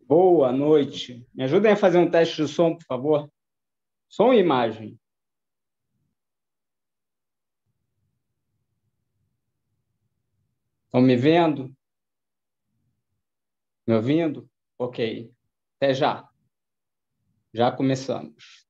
Boa noite. Me ajudem a fazer um teste de som, por favor. Som e imagem. Estão me vendo? Me ouvindo? Ok. Até já. Já começamos.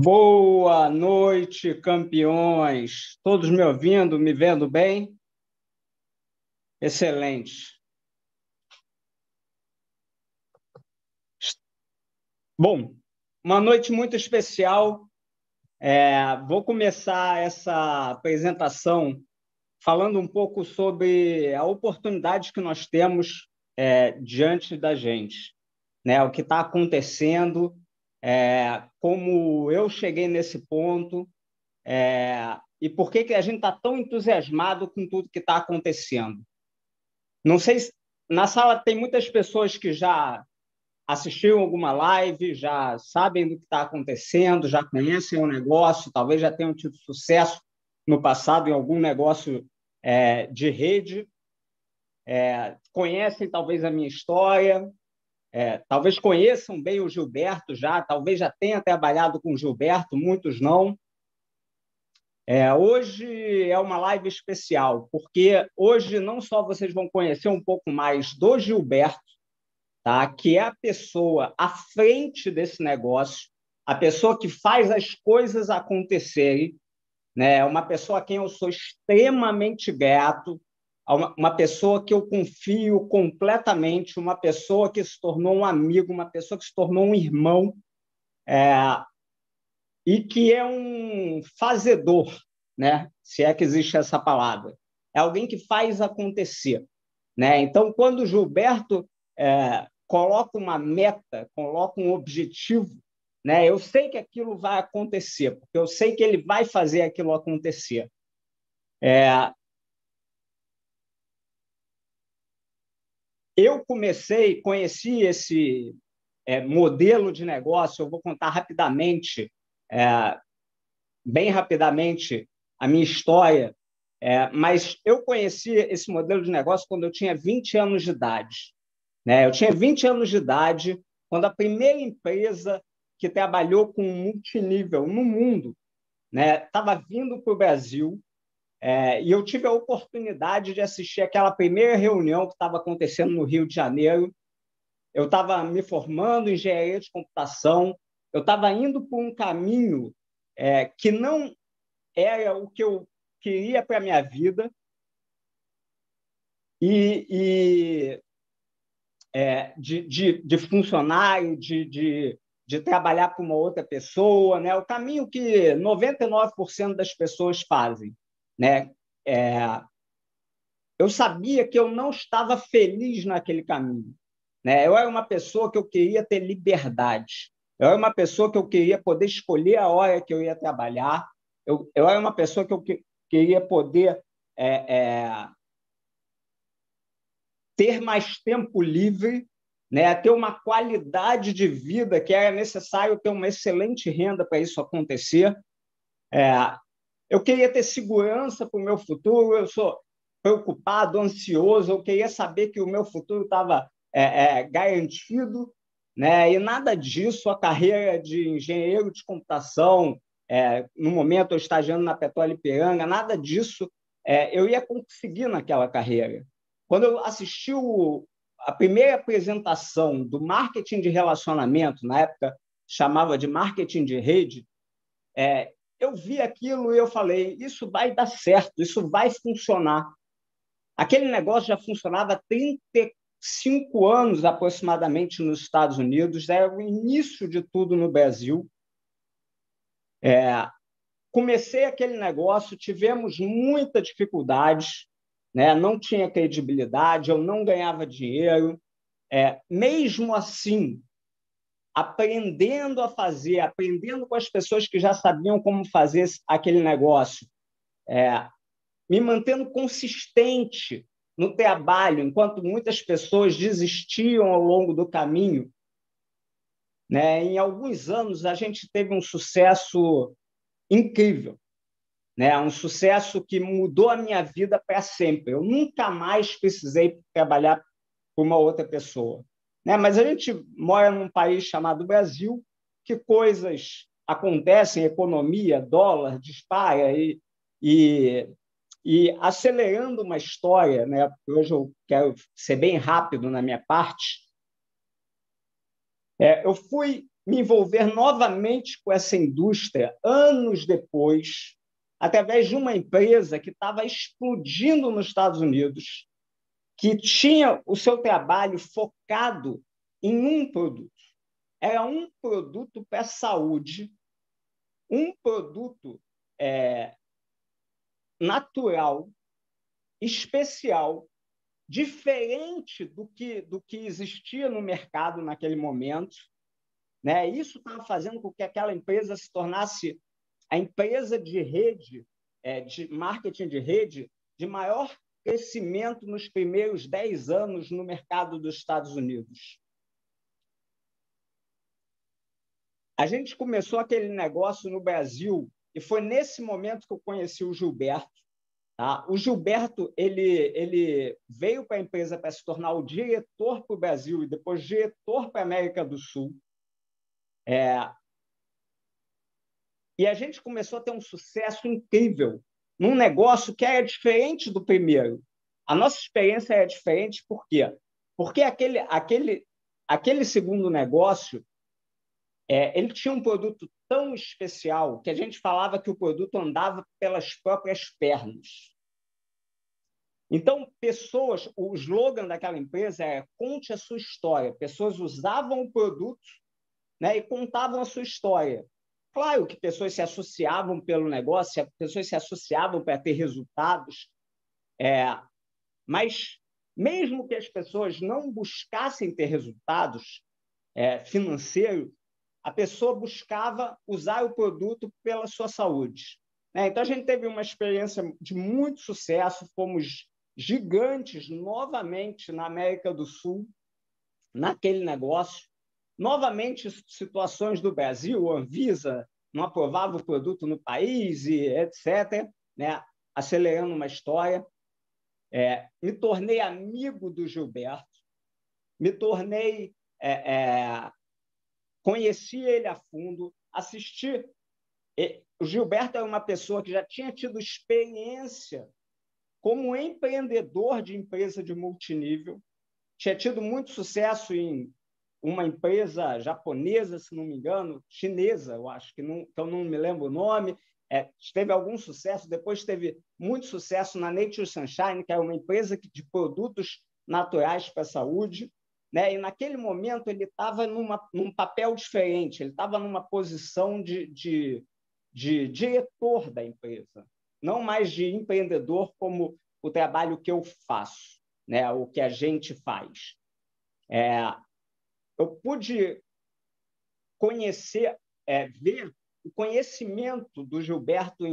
Boa noite, campeões. Todos me ouvindo, me vendo bem? Excelente. Bom, uma noite muito especial. Vou começar essa apresentação falando um pouco sobre a oportunidade que nós temos diante da gente, né? O que está acontecendo, como eu cheguei nesse ponto, e por que a gente está tão entusiasmado com tudo que está acontecendo. Não sei se na sala tem muitas pessoas que já assistiram alguma live, já sabem do que está acontecendo, já conhecem o negócio, talvez já tenham tido sucesso no passado em algum negócio de rede, conhecem talvez a minha história, talvez conheçam bem o Gilberto já, talvez já tenha trabalhado com o Gilberto, muitos não. Hoje é uma live especial, porque hoje não só vocês vão conhecer um pouco mais do Gilberto, tá? Que é a pessoa à frente desse negócio, a pessoa que faz as coisas acontecerem, né? Uma pessoa a quem eu sou extremamente grato, uma pessoa que eu confio completamente, uma pessoa que se tornou um amigo, uma pessoa que se tornou um irmão, e que é um fazedor, né? Se é que existe essa palavra. É alguém que faz acontecer, né? Então, quando o Gilberto coloca uma meta, coloca um objetivo, né? Eu sei que aquilo vai acontecer, porque eu sei que ele vai fazer aquilo acontecer. Eu conheci esse modelo de negócio, eu vou contar rapidamente, bem rapidamente, a minha história, mas eu conheci esse modelo de negócio quando eu tinha 20 anos de idade. Né? Eu tinha 20 anos de idade, quando a primeira empresa que trabalhou com multinível no mundo estava vindo para o Brasil, e eu tive a oportunidade de assistir aquela primeira reunião que estava acontecendo no Rio de Janeiro. Eu estava me formando em engenharia de computação, eu estava indo por um caminho que não era o que eu queria para a minha vida, e de funcionário, de trabalhar para uma outra pessoa, né? O caminho que 99% das pessoas fazem, né? Eu sabia que eu não estava feliz naquele caminho, né? Eu era uma pessoa que eu queria ter liberdade, eu era uma pessoa que eu queria poder escolher a hora que eu ia trabalhar, eu era uma pessoa que eu queria poder ter mais tempo livre, né, ter uma qualidade de vida que era necessário ter uma excelente renda para isso acontecer. Eu queria ter segurança para o meu futuro, eu sou preocupado, ansioso, eu queria saber que o meu futuro estava garantido, né? E nada disso, a carreira de engenheiro de computação, no momento eu estagiando na Petróleo Ipiranga, nada disso eu ia conseguir naquela carreira. Quando eu assisti a primeira apresentação do marketing de relacionamento, na época chamava de marketing de rede, eu vi aquilo e eu falei, isso vai dar certo, isso vai funcionar. Aquele negócio já funcionava há 35 anos aproximadamente nos Estados Unidos, era o início de tudo no Brasil. Comecei aquele negócio, tivemos muita dificuldade, né? Não tinha credibilidade, eu não ganhava dinheiro. Mesmo assim, aprendendo a fazer, aprendendo com as pessoas que já sabiam como fazer aquele negócio, me mantendo consistente no trabalho, enquanto muitas pessoas desistiam ao longo do caminho, né? Em alguns anos, a gente teve um sucesso incrível, né? Um sucesso que mudou a minha vida para sempre. Eu nunca mais precisei trabalhar para uma outra pessoa, né? Mas a gente mora num país chamado Brasil, que coisas acontecem, economia, dólar dispara, e acelerando uma história, né? Hoje eu quero ser bem rápido na minha parte. Eu fui me envolver novamente com essa indústria, anos depois, através de uma empresa que estava explodindo nos Estados Unidos, que tinha o seu trabalho focado em um produto. Era um produto para a saúde, um produto natural, especial, diferente do que existia no mercado naquele momento, né? Isso estava fazendo com que aquela empresa se tornasse a empresa de rede, de marketing de rede, de maior crescimento nos primeiros 10 anos no mercado dos Estados Unidos. A gente começou aquele negócio no Brasil e foi nesse momento que eu conheci o Gilberto. Tá? O Gilberto ele veio para a empresa para se tornar o diretor para o Brasil e depois diretor para a América do Sul. E a gente começou a ter um sucesso incrível num negócio que era diferente do primeiro. A nossa experiência era diferente por quê? Porque aquele segundo negócio ele tinha um produto tão especial que a gente falava que o produto andava pelas próprias pernas. Então, o slogan daquela empresa era conte a sua história. Pessoas usavam o produto, né, e contavam a sua história. Claro que pessoas se associavam pelo negócio, pessoas se associavam para ter resultados, mas mesmo que as pessoas não buscassem ter resultados financeiros, a pessoa buscava usar o produto pela sua saúde. Então, a gente teve uma experiência de muito sucesso, fomos gigantes novamente na América do Sul, naquele negócio. Novamente, situações do Brasil, a Anvisa não aprovava o produto no país, e etc., né? Acelerando uma história. Me tornei amigo do Gilberto, me tornei... conheci ele a fundo, assisti. O Gilberto é uma pessoa que já tinha tido experiência como empreendedor de empresa de multinível, tinha tido muito sucesso em uma empresa japonesa, se não me engano, chinesa, eu acho, que eu não me lembro o nome, teve algum sucesso, depois teve muito sucesso na Nature Sunshine, que é uma empresa de produtos naturais para a saúde, né? E naquele momento ele estava num papel diferente, ele estava numa posição de diretor da empresa, não mais de empreendedor como o trabalho que eu faço, né? O que a gente faz. Eu pude conhecer, ver o conhecimento do Gilberto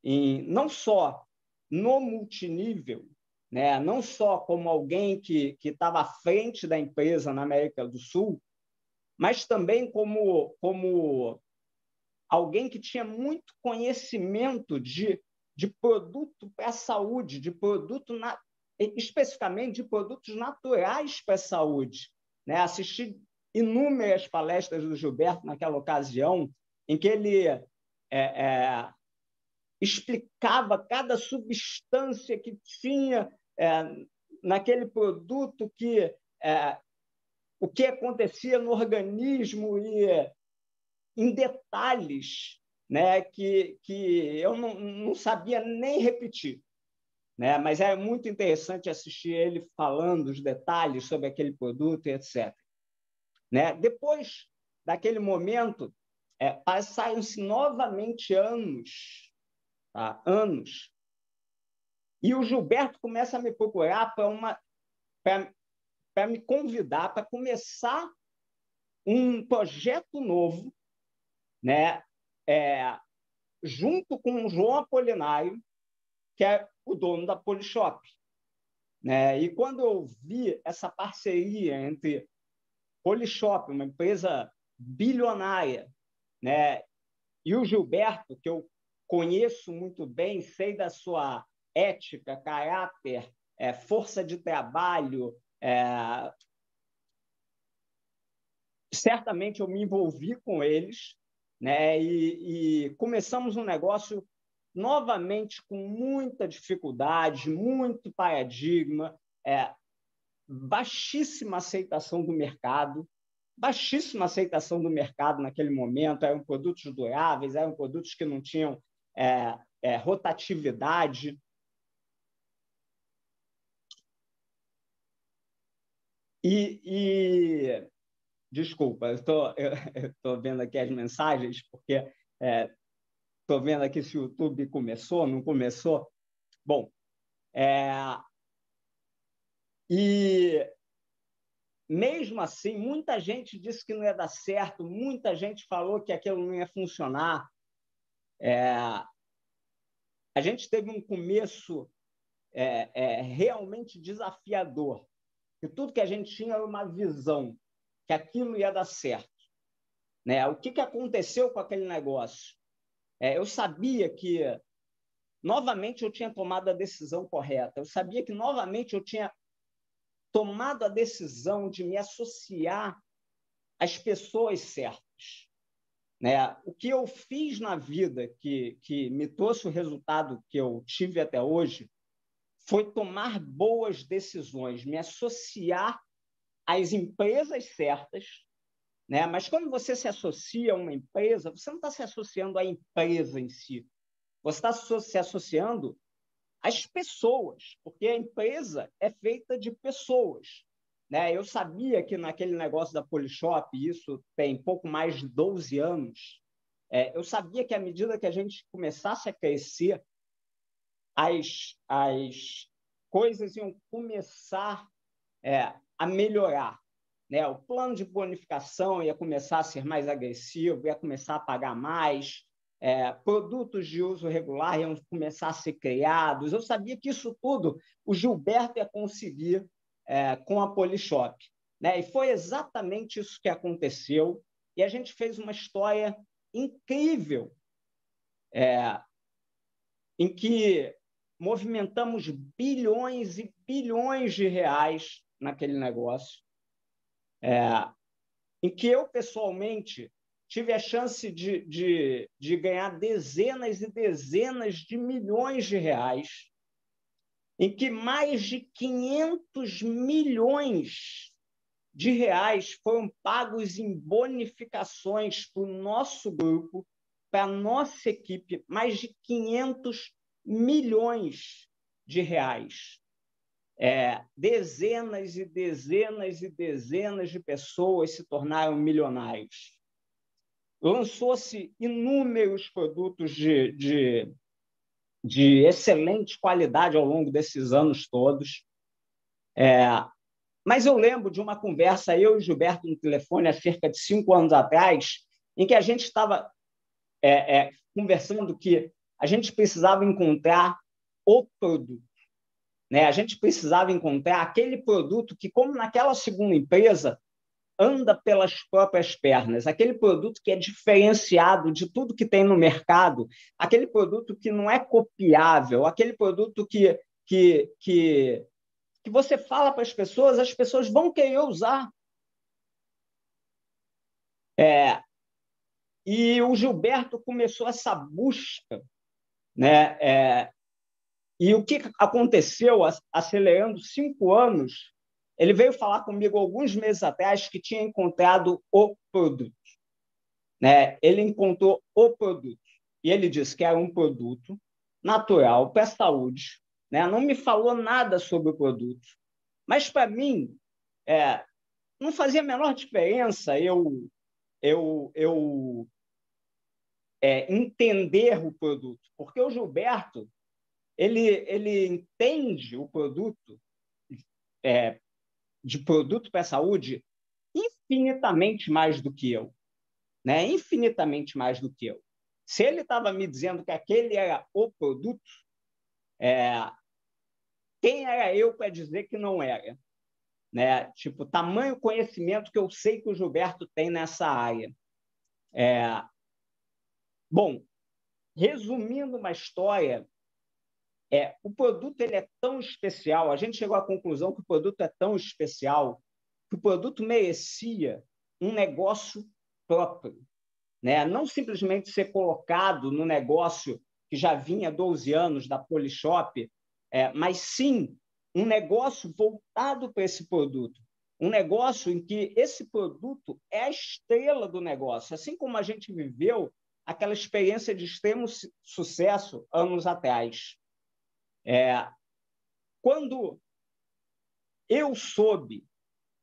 não só no multinível, né? Não só como alguém que estava à frente da empresa na América do Sul, mas também como alguém que tinha muito conhecimento de produto para a saúde, especificamente de produtos naturais para a saúde. Né? Assisti inúmeras palestras do Gilberto naquela ocasião, em que ele explicava cada substância que tinha naquele produto, o que acontecia no organismo e em detalhes, né, que eu não sabia nem repetir. Né? Mas é muito interessante assistir ele falando os detalhes sobre aquele produto, etc. Né? Depois daquele momento, passaram-se novamente anos, tá? Anos, e o Gilberto começa a me procurar para me convidar para começar um projeto novo, né? Junto com o João Apolinário, que é o dono da Polishop. Né? E quando eu vi essa parceria entre Polishop, uma empresa bilionária, né, e o Gilberto, que eu conheço muito bem, sei da sua ética, caráter, força de trabalho, certamente eu me envolvi com eles, né, e começamos um negócio novamente com muita dificuldade, muito paradigma, baixíssima aceitação do mercado, baixíssima aceitação do mercado naquele momento, eram produtos duráveis, eram produtos que não tinham rotatividade. Desculpa, eu estou vendo aqui as mensagens, porque estou vendo aqui se o YouTube começou, não começou. Bom, e mesmo assim, muita gente disse que não ia dar certo, muita gente falou que aquilo não ia funcionar. A gente teve um começo realmente desafiador, que tudo que a gente tinha era uma visão, que aquilo ia dar certo. Né? O que aconteceu com aquele negócio? Eu sabia que, novamente, eu tinha tomado a decisão correta. Eu sabia que, novamente, eu tinha tomado a decisão de me associar às pessoas certas. Né? O que eu fiz na vida que me trouxe o resultado que eu tive até hoje foi tomar boas decisões, me associar às empresas certas. Né? Mas quando você se associa a uma empresa, você não está se associando à empresa em si. Você está se associando às pessoas, porque a empresa é feita de pessoas. Né? Eu sabia que naquele negócio da Polishop, isso tem pouco mais de 12 anos, eu sabia que à medida que a gente começasse a crescer, as coisas iam começar a melhorar. Né? O plano de bonificação ia começar a ser mais agressivo, ia começar a pagar mais, produtos de uso regular iam começar a ser criados. Eu sabia que isso tudo o Gilberto ia conseguir com a Polishop. Né? E foi exatamente isso que aconteceu. E a gente fez uma história incrível, em que movimentamos bilhões e bilhões de reais naquele negócio, em que eu, pessoalmente, tive a chance de ganhar dezenas e dezenas de milhões de reais, em que mais de 500 milhões de reais foram pagos em bonificações para o nosso grupo, para a nossa equipe, mais de 500 milhões de reais. Dezenas e dezenas e dezenas de pessoas se tornaram milionários. Lançou-se inúmeros produtos de excelente qualidade ao longo desses anos todos. Mas eu lembro de uma conversa, eu e o Gilberto, no telefone, há cerca de 5 anos atrás, em que a gente estava conversando que a gente precisava encontrar o produto. Né? A gente precisava encontrar aquele produto que, como naquela segunda empresa, anda pelas próprias pernas, aquele produto que é diferenciado de tudo que tem no mercado, aquele produto que não é copiável, aquele produto que você fala para as pessoas vão querer usar. E o Gilberto começou essa busca, né? E o que aconteceu, acelerando 5 anos, ele veio falar comigo alguns meses atrás que tinha encontrado o produto. Né? Ele encontrou o produto. E ele disse que era um produto natural para a saúde. Né? Não me falou nada sobre o produto. Mas, para mim, não fazia a menor diferença eu entender o produto. Porque o Gilberto, ele entende o produto, de produto para a saúde, infinitamente mais do que eu. Né? Infinitamente mais do que eu. Se ele estava me dizendo que aquele era o produto, quem era eu para dizer que não era? Né? Tipo, tamanho conhecimento que eu sei que o Gilberto tem nessa área. Bom, resumindo uma história, o produto ele é tão especial, a gente chegou à conclusão que o produto é tão especial que o produto merecia um negócio próprio. Né? Não simplesmente ser colocado no negócio que já vinha há 12 anos da Polishop, mas sim um negócio voltado para esse produto, um negócio em que esse produto é a estrela do negócio, assim como a gente viveu aquela experiência de extremo sucesso anos atrás. Quando eu soube,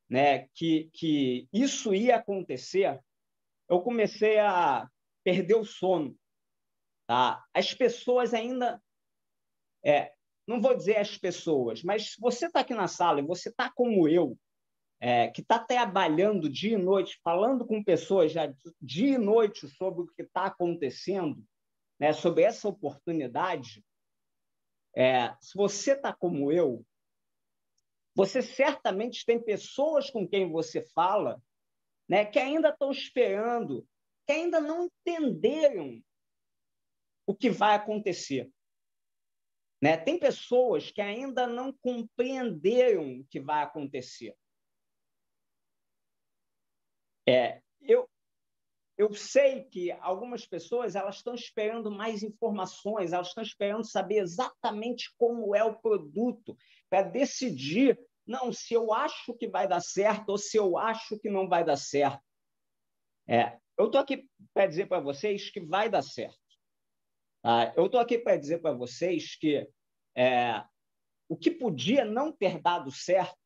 né, que isso ia acontecer, eu comecei a perder o sono. Tá? As pessoas ainda... não vou dizer as pessoas, mas se você está aqui na sala e você está como eu, que está trabalhando dia e noite, falando com pessoas já dia e noite sobre o que está acontecendo, né, sobre essa oportunidade, se você está como eu, você certamente tem pessoas com quem você fala, né, que ainda estão esperando, que ainda não entenderam o que vai acontecer. Né? Tem pessoas que ainda não compreenderam o que vai acontecer. Eu sei que algumas pessoas elas estão esperando mais informações, elas estão esperando saber exatamente como é o produto, para decidir, não, se eu acho que vai dar certo ou se eu acho que não vai dar certo. Eu estou aqui para dizer para vocês que vai dar certo. Tá? Eu estou aqui para dizer para vocês que o que podia não ter dado certo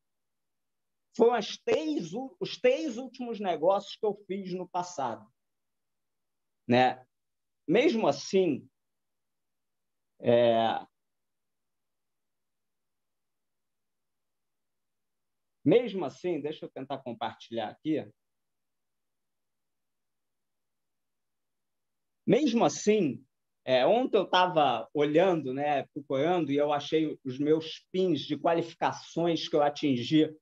foram os 3 últimos negócios que eu fiz no passado. Né? Mesmo assim, deixa eu tentar compartilhar aqui. Mesmo assim, ontem eu estava olhando, né, procurando, e eu achei os meus pins de qualificações que eu atingi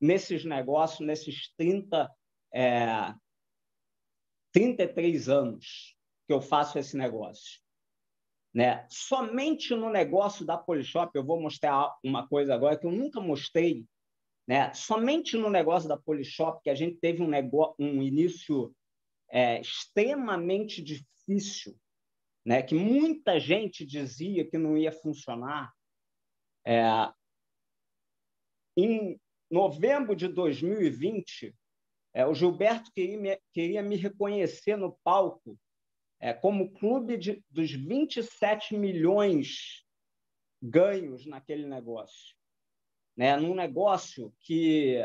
nesses negócios, nesses 33 anos que eu faço esse negócio. Né? Somente no negócio da Polishop, eu vou mostrar uma coisa agora que eu nunca mostrei, né? Somente no negócio da Polishop, que a gente teve um início extremamente difícil, né? Que muita gente dizia que não ia funcionar. Em novembro de 2020, o Gilberto queria me reconhecer no palco como clube dos 27 milhões ganhos naquele negócio. Né? Num negócio que,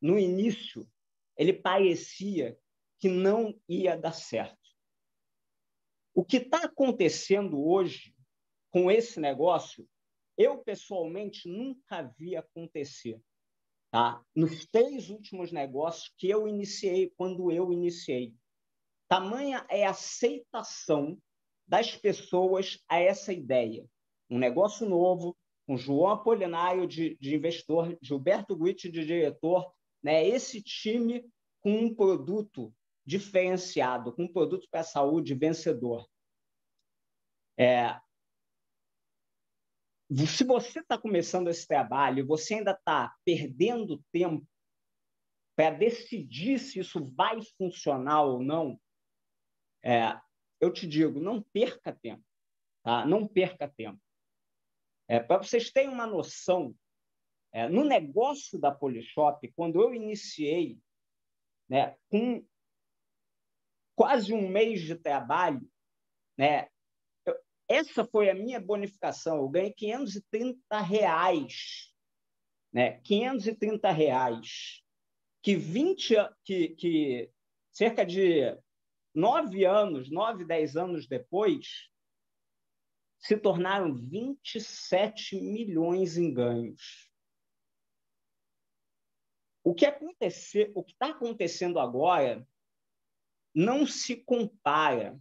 no início, ele parecia que não ia dar certo. O que está acontecendo hoje com esse negócio, eu, pessoalmente, nunca vi acontecer. Tá? Nos 3 últimos negócios que eu iniciei, quando eu iniciei. Tamanha é a aceitação das pessoas a essa ideia. Um negócio novo, com João Apolinário de investidor, Gilberto Guitti de diretor, né? Esse time com um produto diferenciado, com um produto para a saúde vencedor. Se você está começando esse trabalho, você ainda está perdendo tempo para decidir se isso vai funcionar ou não, eu te digo, não perca tempo. Tá? Não perca tempo. Para vocês terem uma noção, no negócio da Polishop, quando eu iniciei, né, com quase um mês de trabalho, né, essa foi a minha bonificação. Eu ganhei R$530, né, R$530, que cerca de 9 anos, 9, 10 anos depois, se tornaram 27 milhões em ganhos. O que está acontecendo agora não se compara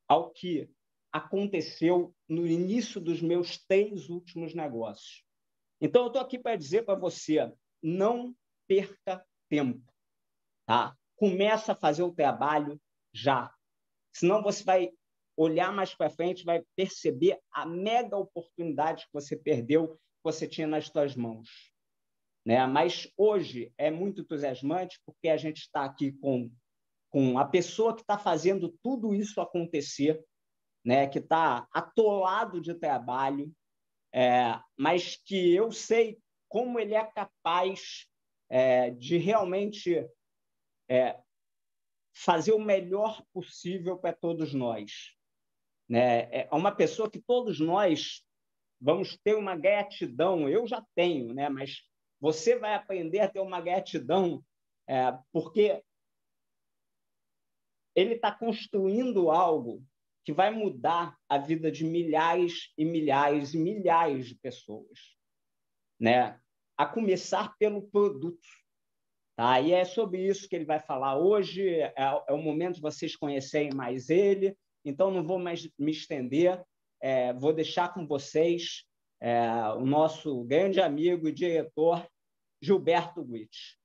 ao que aconteceu no início dos meus 3 últimos negócios. Então, eu estou aqui para dizer para você, não perca tempo. Tá? Começa a fazer o trabalho já. Senão você vai olhar mais para frente, vai perceber a mega oportunidade que você perdeu, que você tinha nas suas mãos. Né? Mas hoje é muito entusiasmante porque a gente está aqui com a pessoa que está fazendo tudo isso acontecer, né? Que está atolado de trabalho, mas que eu sei como ele é capaz de realmente fazer o melhor possível para todos nós. Né? É uma pessoa que todos nós vamos ter uma gratidão. Eu já tenho, né? Mas você vai aprender a ter uma gratidão, porque ele está construindo algo que vai mudar a vida de milhares e milhares e milhares de pessoas, né? A começar pelo produto. Tá? E é sobre isso que ele vai falar hoje. É o momento de vocês conhecerem mais ele. Então, não vou mais me estender. Vou deixar com vocês o nosso grande amigo e diretor, Gilberto Guitt.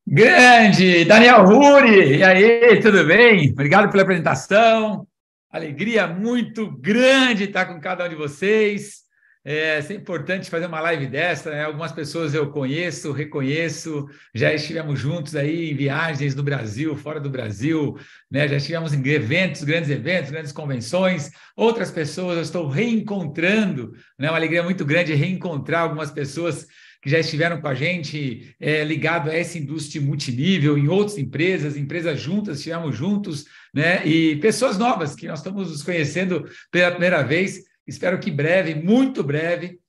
Grande! Daniel Ruri! E aí, tudo bem? Obrigado pela apresentação. Alegria muito grande estar com cada um de vocês. É importante fazer uma live dessa, né? Algumas pessoas eu conheço, reconheço, já estivemos juntos aí em viagens no Brasil, fora do Brasil, né? Já estivemos em eventos, grandes convenções. Outras pessoas eu estou reencontrando, né? Uma alegria muito grande reencontrar algumas pessoas que já estiveram com a gente ligado a essa indústria multinível, em outras empresas juntas, estivemos juntos, né? E pessoas novas que nós estamos nos conhecendo pela primeira vez. Espero que breve, muito breve,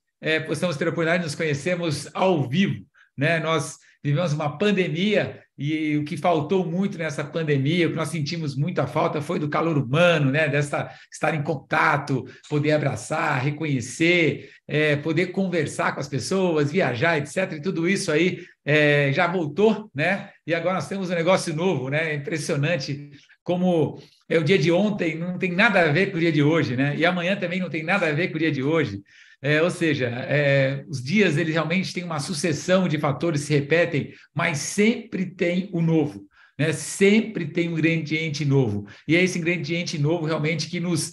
possamos ter a oportunidade de nos conhecermos ao vivo, né? Nós vivemos uma pandemia e o que faltou muito nessa pandemia, o que nós sentimos muita falta foi do calor humano, né? Dessa estar em contato, poder abraçar, reconhecer, poder conversar com as pessoas, viajar, etc. E tudo isso aí já voltou, né? E agora nós temos um negócio novo, né? Impressionante como o dia de ontem não tem nada a ver com o dia de hoje, né? E amanhã também não tem nada a ver com o dia de hoje. Ou seja, os dias eles realmente têm uma sucessão de fatores que se repetem, mas sempre tem o novo, né? Sempre tem um ingrediente novo. E é esse ingrediente novo realmente que nos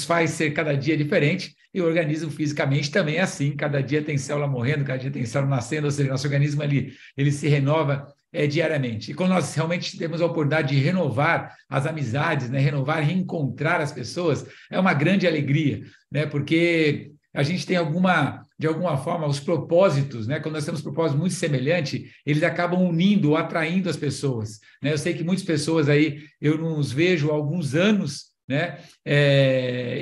faz ser cada dia diferente. E o organismo fisicamente também é assim. Cada dia tem célula morrendo, cada dia tem célula nascendo, ou seja, nosso organismo ele se renova diariamente. E quando nós realmente temos a oportunidade de renovar as amizades, né? Renovar, reencontrar as pessoas, é uma grande alegria, né? Porque a gente tem de alguma forma, os propósitos, né? Quando nós temos propósitos muito semelhantes, eles acabam unindo ou atraindo as pessoas, né? Eu sei que muitas pessoas aí, eu não os vejo há alguns anos, né?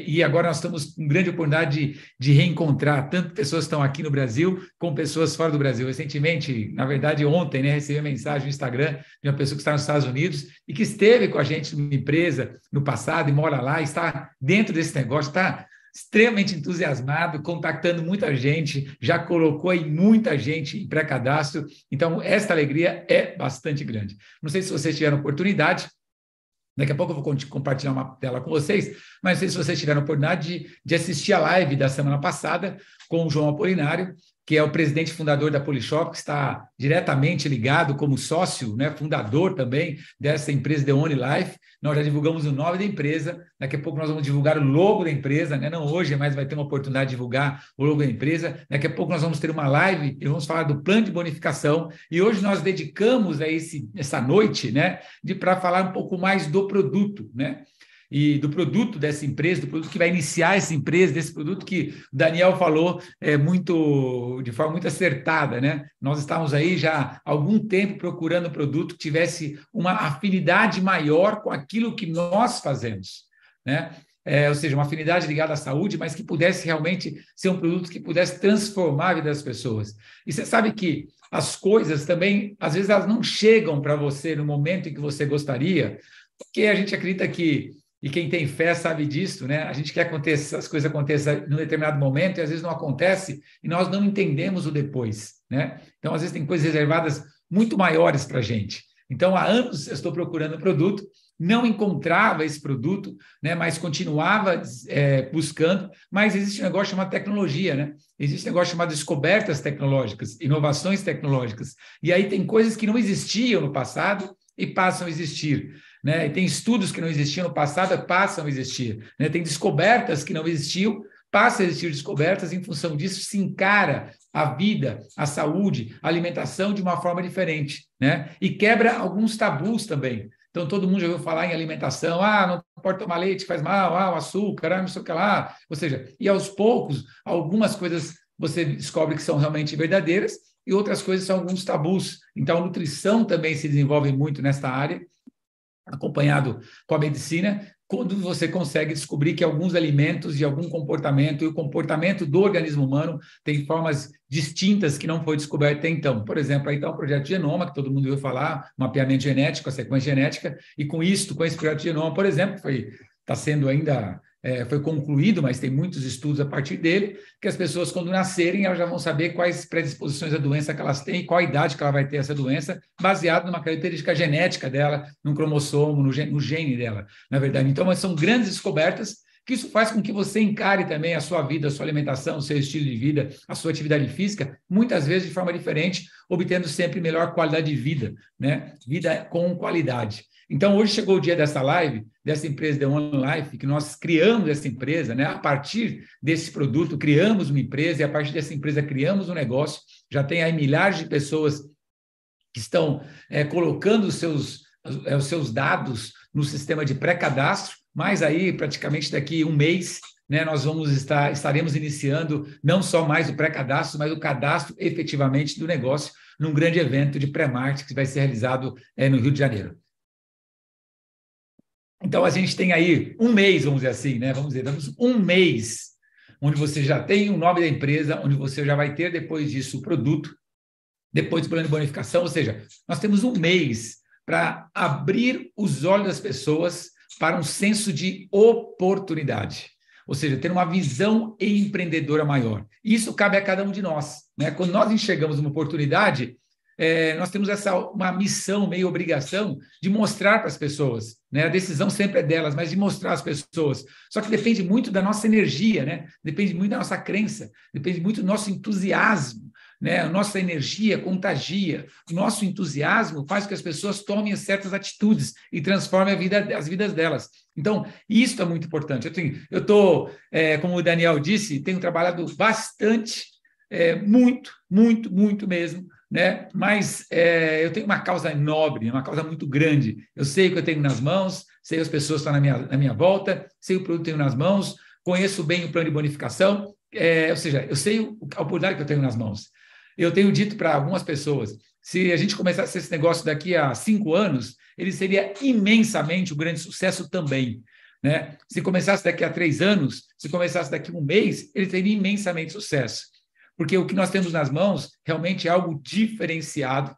E agora nós estamos com grande oportunidade de reencontrar tanto pessoas que estão aqui no Brasil como pessoas fora do Brasil. Recentemente, na verdade ontem, né, recebi uma mensagem no Instagram de uma pessoa que está nos Estados Unidos e que esteve com a gente numa empresa no passado e mora lá, está dentro desse negócio, está extremamente entusiasmado, contactando muita gente, já colocou aí muita gente em pré-cadastro. Então, esta alegria é bastante grande. Não sei se vocês tiveram oportunidade, daqui a pouco eu vou compartilhar uma tela com vocês, mas não sei se vocês tiveram a oportunidade de assistir a live da semana passada com o João Apolinário, que é o presidente fundador da Polishop, que está diretamente ligado como sócio, né, fundador também dessa empresa The Only Life. Nós já divulgamos o nome da empresa, daqui a pouco nós vamos divulgar o logo da empresa, né? Não hoje, mas vai ter uma oportunidade de divulgar o logo da empresa. Daqui a pouco nós vamos ter uma live e vamos falar do plano de bonificação. E hoje nós dedicamos a essa noite, né, para falar um pouco mais do produto, né? E do produto dessa empresa, do produto que vai iniciar essa empresa, desse produto que o Daniel falou de forma muito acertada, né? Nós estávamos aí já há algum tempo procurando um produto que tivesse uma afinidade maior com aquilo que nós fazemos, né? Ou seja, uma afinidade ligada à saúde, mas que pudesse realmente ser um produto que pudesse transformar a vida das pessoas. E você sabe que as coisas também, às vezes, elas não chegam para você no momento em que você gostaria, porque a gente acredita que, e quem tem fé sabe disso, né? A gente quer que as coisas aconteçam em um determinado momento e às vezes não acontece e nós não entendemos o depois, né? Então, às vezes tem coisas reservadas muito maiores para a gente. Então, há anos eu estou procurando um produto, não encontrava esse produto, né? Mas continuava buscando, mas existe um negócio chamado tecnologia, né? Existe um negócio chamado descobertas tecnológicas, inovações tecnológicas. E aí tem coisas que não existiam no passado e passam a existir, né? E tem estudos que não existiam no passado, passam a existir, né? Tem descobertas que não existiam, passam a existir descobertas, em função disso se encara a vida, a saúde, a alimentação de uma forma diferente, né? E quebra alguns tabus também. Então, todo mundo já ouviu falar em alimentação, não pode tomar leite, faz mal, o açúcar, não sei o que lá. Ou seja, e aos poucos, algumas coisas você descobre que são realmente verdadeiras e outras coisas são alguns tabus. Então, a nutrição também se desenvolve muito nesta área, acompanhado com a medicina, quando você consegue descobrir que alguns alimentos e algum comportamento, e o comportamento do organismo humano tem formas distintas que não foi descoberto até então. Por exemplo, aí está o projeto Genoma, que todo mundo ouviu falar, mapeamento genético, a sequência genética, e com esse projeto Genoma, por exemplo, está sendo ainda... foi concluído, mas tem muitos estudos a partir dele, que as pessoas, quando nascerem, elas já vão saber quais predisposições à doença que elas têm e qual a idade que ela vai ter essa doença, baseado numa característica genética dela, num cromossomo, no gene dela, na verdade. Então, são grandes descobertas que isso faz com que você encare também a sua vida, a sua alimentação, o seu estilo de vida, a sua atividade física, muitas vezes de forma diferente, obtendo sempre melhor qualidade de vida, né? Vida com qualidade. Então, hoje chegou o dia dessa live, dessa empresa The One Life, que nós criamos essa empresa, né? A partir desse produto, criamos uma empresa, e a partir dessa empresa criamos um negócio. Já tem aí milhares de pessoas que estão colocando os seus dados no sistema de pré-cadastro, mas aí, praticamente daqui um mês, né, nós estaremos iniciando não só mais o pré-cadastro, mas o cadastro efetivamente do negócio num grande evento de pré-marketing que vai ser realizado no Rio de Janeiro. Então, a gente tem aí um mês, vamos dizer assim, né? Damos um mês, onde você já tem o nome da empresa, onde você já vai ter, depois disso, o produto, depois do plano de bonificação, ou seja, nós temos um mês para abrir os olhos das pessoas para um senso de oportunidade, ou seja, ter uma visão empreendedora maior. Isso cabe a cada um de nós, né? Quando nós enxergamos uma oportunidade, nós temos uma missão, meio obrigação, de mostrar para as pessoas, né? A decisão sempre é delas, mas de mostrar às pessoas. Só que depende muito da nossa energia, né? Depende muito da nossa crença, depende muito do nosso entusiasmo, né? A nossa energia contagia, o nosso entusiasmo faz com que as pessoas tomem certas atitudes e transformem as vidas delas. Então, isso é muito importante. Eu estou, como o Daniel disse, tenho trabalhado bastante, muito mesmo, né? Mas eu tenho uma causa nobre, uma causa muito grande. Eu sei o que eu tenho nas mãos, sei as pessoas que estão na minha volta, sei o produto que eu tenho nas mãos, conheço bem o plano de bonificação, ou seja, eu sei a oportunidade que eu tenho nas mãos. Eu tenho dito para algumas pessoas, se a gente começasse esse negócio daqui a 5 anos, ele seria imensamente um grande sucesso também, né? Se começasse daqui a 3 anos, se começasse daqui a um mês, ele teria imensamente sucesso. Porque o que nós temos nas mãos realmente é algo diferenciado,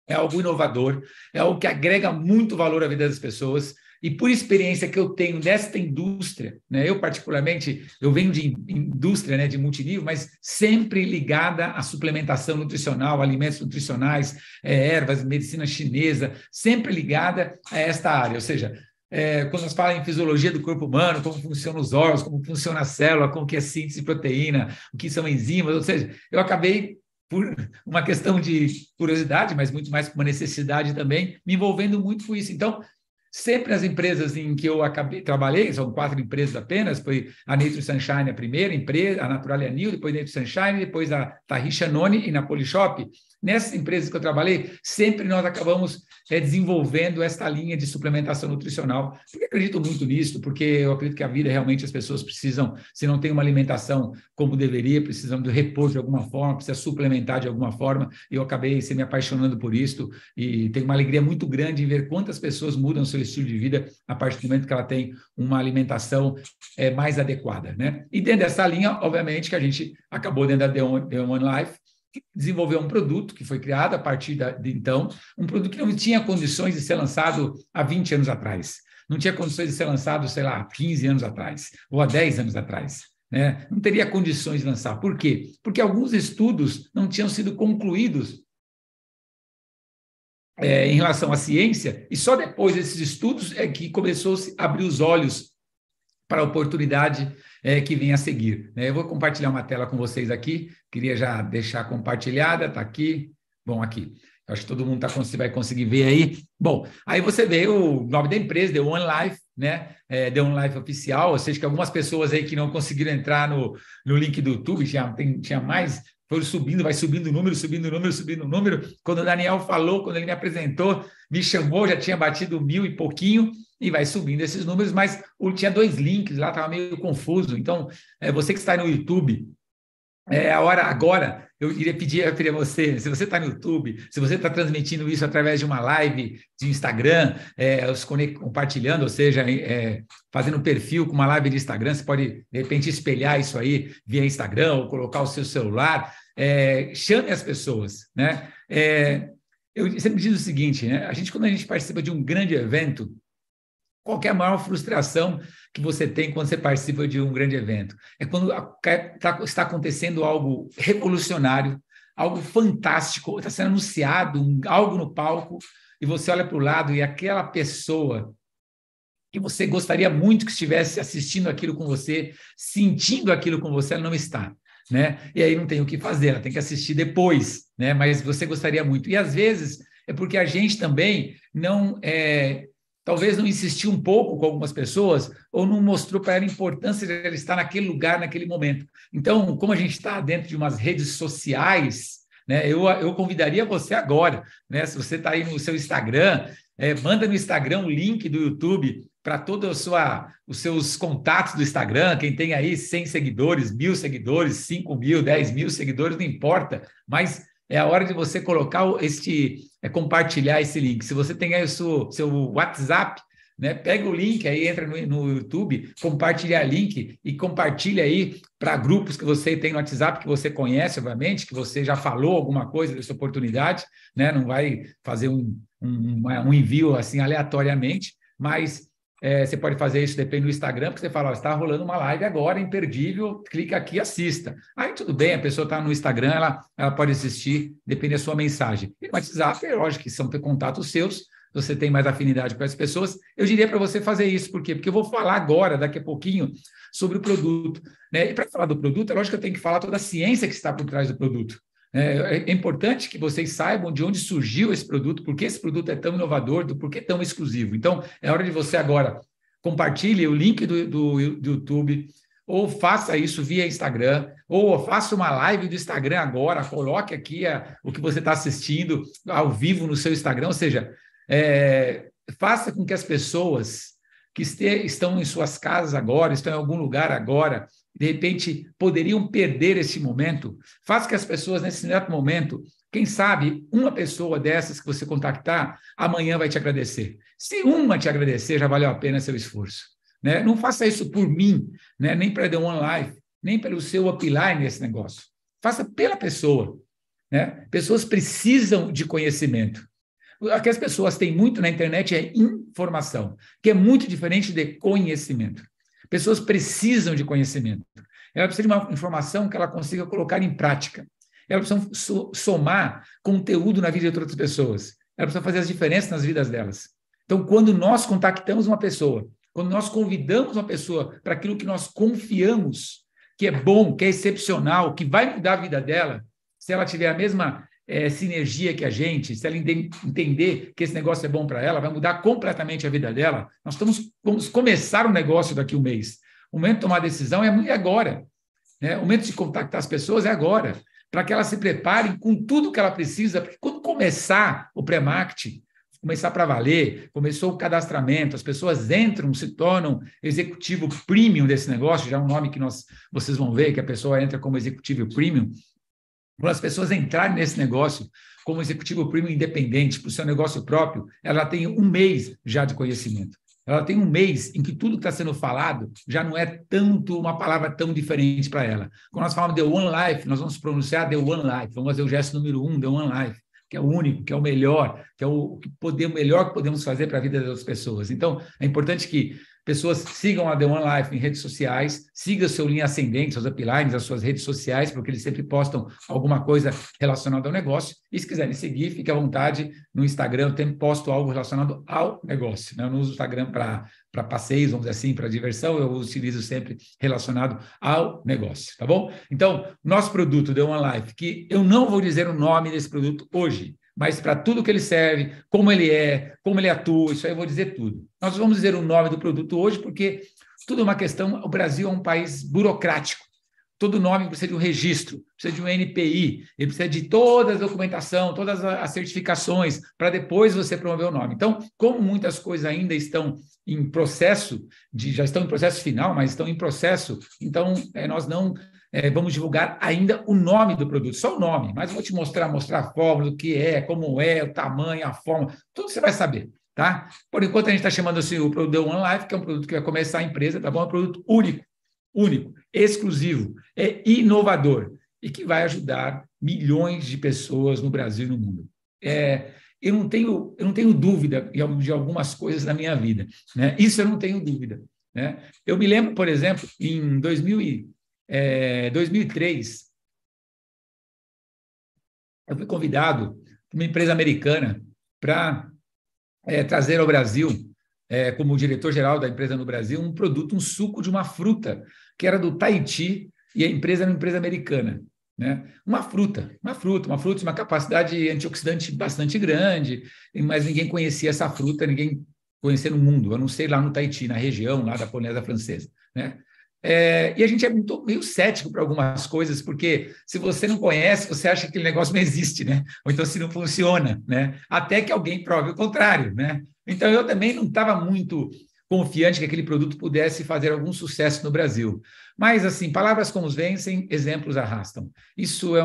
é algo inovador, é algo que agrega muito valor à vida das pessoas. E por experiência que eu tenho desta indústria, né, eu particularmente, eu venho de indústria, né, de multinível, mas sempre ligada à suplementação nutricional, alimentos nutricionais, ervas, medicina chinesa, sempre ligada a esta área, ou seja, quando nós falamos em fisiologia do corpo humano, como funcionam os órgãos, como funciona a célula, como que é síntese de proteína, o que são enzimas, ou seja, eu acabei, por uma questão de curiosidade, mas muito mais por uma necessidade também, me envolvendo muito com isso. Então, sempre as empresas em que eu trabalhei, são 4 empresas apenas, foi a Nature Sunshine a primeira empresa, a Naturalia New, depois a Nature Sunshine, depois a Tahisha Noni e na Polishop. Nessas empresas que eu trabalhei, sempre nós acabamos desenvolvendo esta linha de suplementação nutricional, porque eu acredito muito nisso, porque eu acredito que a vida realmente as pessoas precisam, se não tem uma alimentação como deveria, precisam de repor de alguma forma, precisa suplementar de alguma forma, e eu acabei me apaixonando por isso, e tenho uma alegria muito grande em ver quantas pessoas mudam seu estilo de vida a partir do momento que ela tem uma alimentação mais adequada, né? E dentro dessa linha, obviamente, que a gente acabou dentro da The One Life, desenvolveu um produto que foi criado a partir de então, um produto que não tinha condições de ser lançado há 20 anos atrás, não tinha condições de ser lançado, sei lá, 15 anos atrás, ou há 10 anos atrás, né? Não teria condições de lançar. Por quê? Porque alguns estudos não tinham sido concluídos em relação à ciência, e só depois desses estudos é que começou a abrir os olhos para a oportunidade que vem a seguir. Eu vou compartilhar uma tela com vocês aqui, queria já deixar compartilhada, está aqui, bom, aqui. Acho que todo mundo vai conseguir ver aí. Bom, aí você vê o nome da empresa, The One Life, né? The One Life Oficial, ou seja, que algumas pessoas aí que não conseguiram entrar no link do YouTube, tinha mais foi subindo, vai subindo o número, subindo o número, subindo o número. Quando o Daniel falou, quando ele me apresentou, me chamou, já tinha batido 1.000 e pouquinho, e vai subindo esses números, mas tinha 2 links lá, estava meio confuso. Então, você que está no YouTube, é a hora agora, eu iria pedir a você, se você está no YouTube, se você está transmitindo isso através de uma live de Instagram, compartilhando, ou seja, fazendo um perfil com uma live de Instagram, você pode, de repente, espelhar isso aí via Instagram ou colocar o seu celular, chame as pessoas, né? Eu sempre digo o seguinte, né? Quando a gente participa de um grande evento, qual que é a maior frustração que você tem quando você participa de um grande evento? É quando está acontecendo algo revolucionário, algo fantástico, está sendo anunciado algo no palco, e você olha para o lado e aquela pessoa que você gostaria muito que estivesse assistindo aquilo com você, sentindo aquilo com você, ela não está, né? E aí não tem o que fazer, ela tem que assistir depois, né? Mas você gostaria muito. E às vezes é porque a gente também talvez não insistiu um pouco com algumas pessoas ou não mostrou para ela a importância de ela estar naquele lugar, naquele momento. Então, como a gente está dentro de umas redes sociais, né, eu convidaria você agora, né, se você está aí no seu Instagram, manda no Instagram um link do YouTube para todos os seus contatos do Instagram, quem tem aí 100 seguidores, 1.000 seguidores, 5.000, 10.000 seguidores, não importa, mas é a hora de você colocar compartilhar esse link. Se você tem aí o seu WhatsApp, né, pega o link, aí entra no YouTube, compartilha link e compartilha aí para grupos que você tem no WhatsApp, que você conhece, obviamente, que você já falou alguma coisa dessa oportunidade, né, não vai fazer um envio assim aleatoriamente, mas você pode fazer isso, depende do Instagram, porque você fala, está rolando uma live agora, imperdível, clica aqui e assista. Aí tudo bem, a pessoa está no Instagram, ela pode assistir, depende da sua mensagem. E no WhatsApp, é lógico que são contatos seus, você tem mais afinidade com as pessoas, eu diria para você fazer isso. Por quê? Porque eu vou falar agora, daqui a pouquinho, sobre o produto, né? E para falar do produto, é lógico que eu tenho que falar toda a ciência que está por trás do produto. É importante que vocês saibam de onde surgiu esse produto, por que esse produto é tão inovador, por que é tão exclusivo. Então, é hora de você agora compartilhe o link do YouTube, ou faça isso via Instagram, ou faça uma live do Instagram agora, coloque aqui o que você está assistindo ao vivo no seu Instagram, ou seja, faça com que as pessoas que estão em suas casas agora, estão em algum lugar agora, de repente poderiam perder esse momento, faça que as pessoas nesse exato momento, quem sabe uma pessoa dessas que você contactar, amanhã vai te agradecer. Se uma te agradecer, já valeu a pena seu esforço, né? Não faça isso por mim, né? Nem para The One Life, nem pelo seu upline nesse negócio. Faça pela pessoa, né? Pessoas precisam de conhecimento. O que as pessoas têm muito na internet é informação, que é muito diferente de conhecimento. Pessoas precisam de conhecimento. Ela precisa de uma informação que ela consiga colocar em prática. Ela precisa somar conteúdo na vida de outras pessoas. Ela precisa fazer as diferenças nas vidas delas. Então, quando nós contactamos uma pessoa, quando nós convidamos uma pessoa para aquilo que nós confiamos, que é bom, que é excepcional, que vai mudar a vida dela, se ela tiver a mesma sinergia que a gente, se ela entender que esse negócio é bom para ela, vai mudar completamente a vida dela. Nós vamos começar um negócio daqui a um mês. O momento de tomar a decisão é agora, né? O momento de contactar as pessoas é agora, para que elas se preparem com tudo que ela precisa, porque quando começar o pré-marketing, começar para valer, começou o cadastramento, as pessoas entram, se tornam executivo premium desse negócio, já é um nome que vocês vão ver, que a pessoa entra como executivo premium. Quando as pessoas entrarem nesse negócio como executivo premium independente, para o seu negócio próprio, ela tem um mês já de conhecimento. Ela tem um mês em que tudo que está sendo falado já não é tanto uma palavra tão diferente para ela. Quando nós falamos The One Life, nós vamos pronunciar The One Life, vamos fazer o gesto número 1, The One Life, que é o único, que é o melhor, que é o melhor que podemos fazer para a vida das pessoas. Então, é importante que pessoas sigam a The One Life em redes sociais, siga o seu linha ascendente, seus uplines, as suas redes sociais, porque eles sempre postam alguma coisa relacionada ao negócio. E se quiserem seguir, fique à vontade. No Instagram eu sempre posto algo relacionado ao negócio, né? Eu não uso o Instagram para passeios, vamos dizer assim, para diversão, eu utilizo sempre relacionado ao negócio, tá bom? Então, nosso produto The One Life, que eu não vou dizer o nome desse produto hoje, mas para tudo que ele serve, como ele atua, isso aí eu vou dizer tudo. Nós vamos dizer o nome do produto hoje porque tudo é uma questão, o Brasil é um país burocrático, todo nome precisa de um registro, precisa de um NPI, ele precisa de toda a documentação, todas as certificações, para depois você promover o nome. Então, como muitas coisas ainda estão em processo, já estão em processo final, mas estão em processo, então nós não vamos divulgar ainda o nome do produto, só o nome, mas eu vou te mostrar a fórmula, o que é, como é, o tamanho, a forma, tudo você vai saber, tá? Por enquanto, a gente está chamando assim o produto One Life, que é um produto que vai começar a empresa, tá bom? É um produto único, exclusivo, inovador e que vai ajudar milhões de pessoas no Brasil e no mundo. Eu não tenho dúvida de algumas coisas na minha vida, né? Isso eu não tenho dúvida, né? Eu me lembro, por exemplo, em 2003, eu fui convidado por uma empresa americana para trazer ao Brasil, como diretor-geral da empresa no Brasil, um produto, um suco de uma fruta, que era do Tahiti, e a empresa era uma empresa americana. Né? Uma fruta de uma capacidade antioxidante bastante grande, mas ninguém conhecia essa fruta, ninguém conhecia no mundo, a não ser lá no Tahiti, na região lá da Polinésia Francesa. Né? E a gente é meio cético para algumas coisas, porque se você não conhece, você acha que aquele negócio não existe, né? Ou então se não funciona, né? Até que alguém prove o contrário, né? Então eu também não estava muito confiante que aquele produto pudesse fazer algum sucesso no Brasil. Mas, assim, palavras como vencem, exemplos arrastam. Isso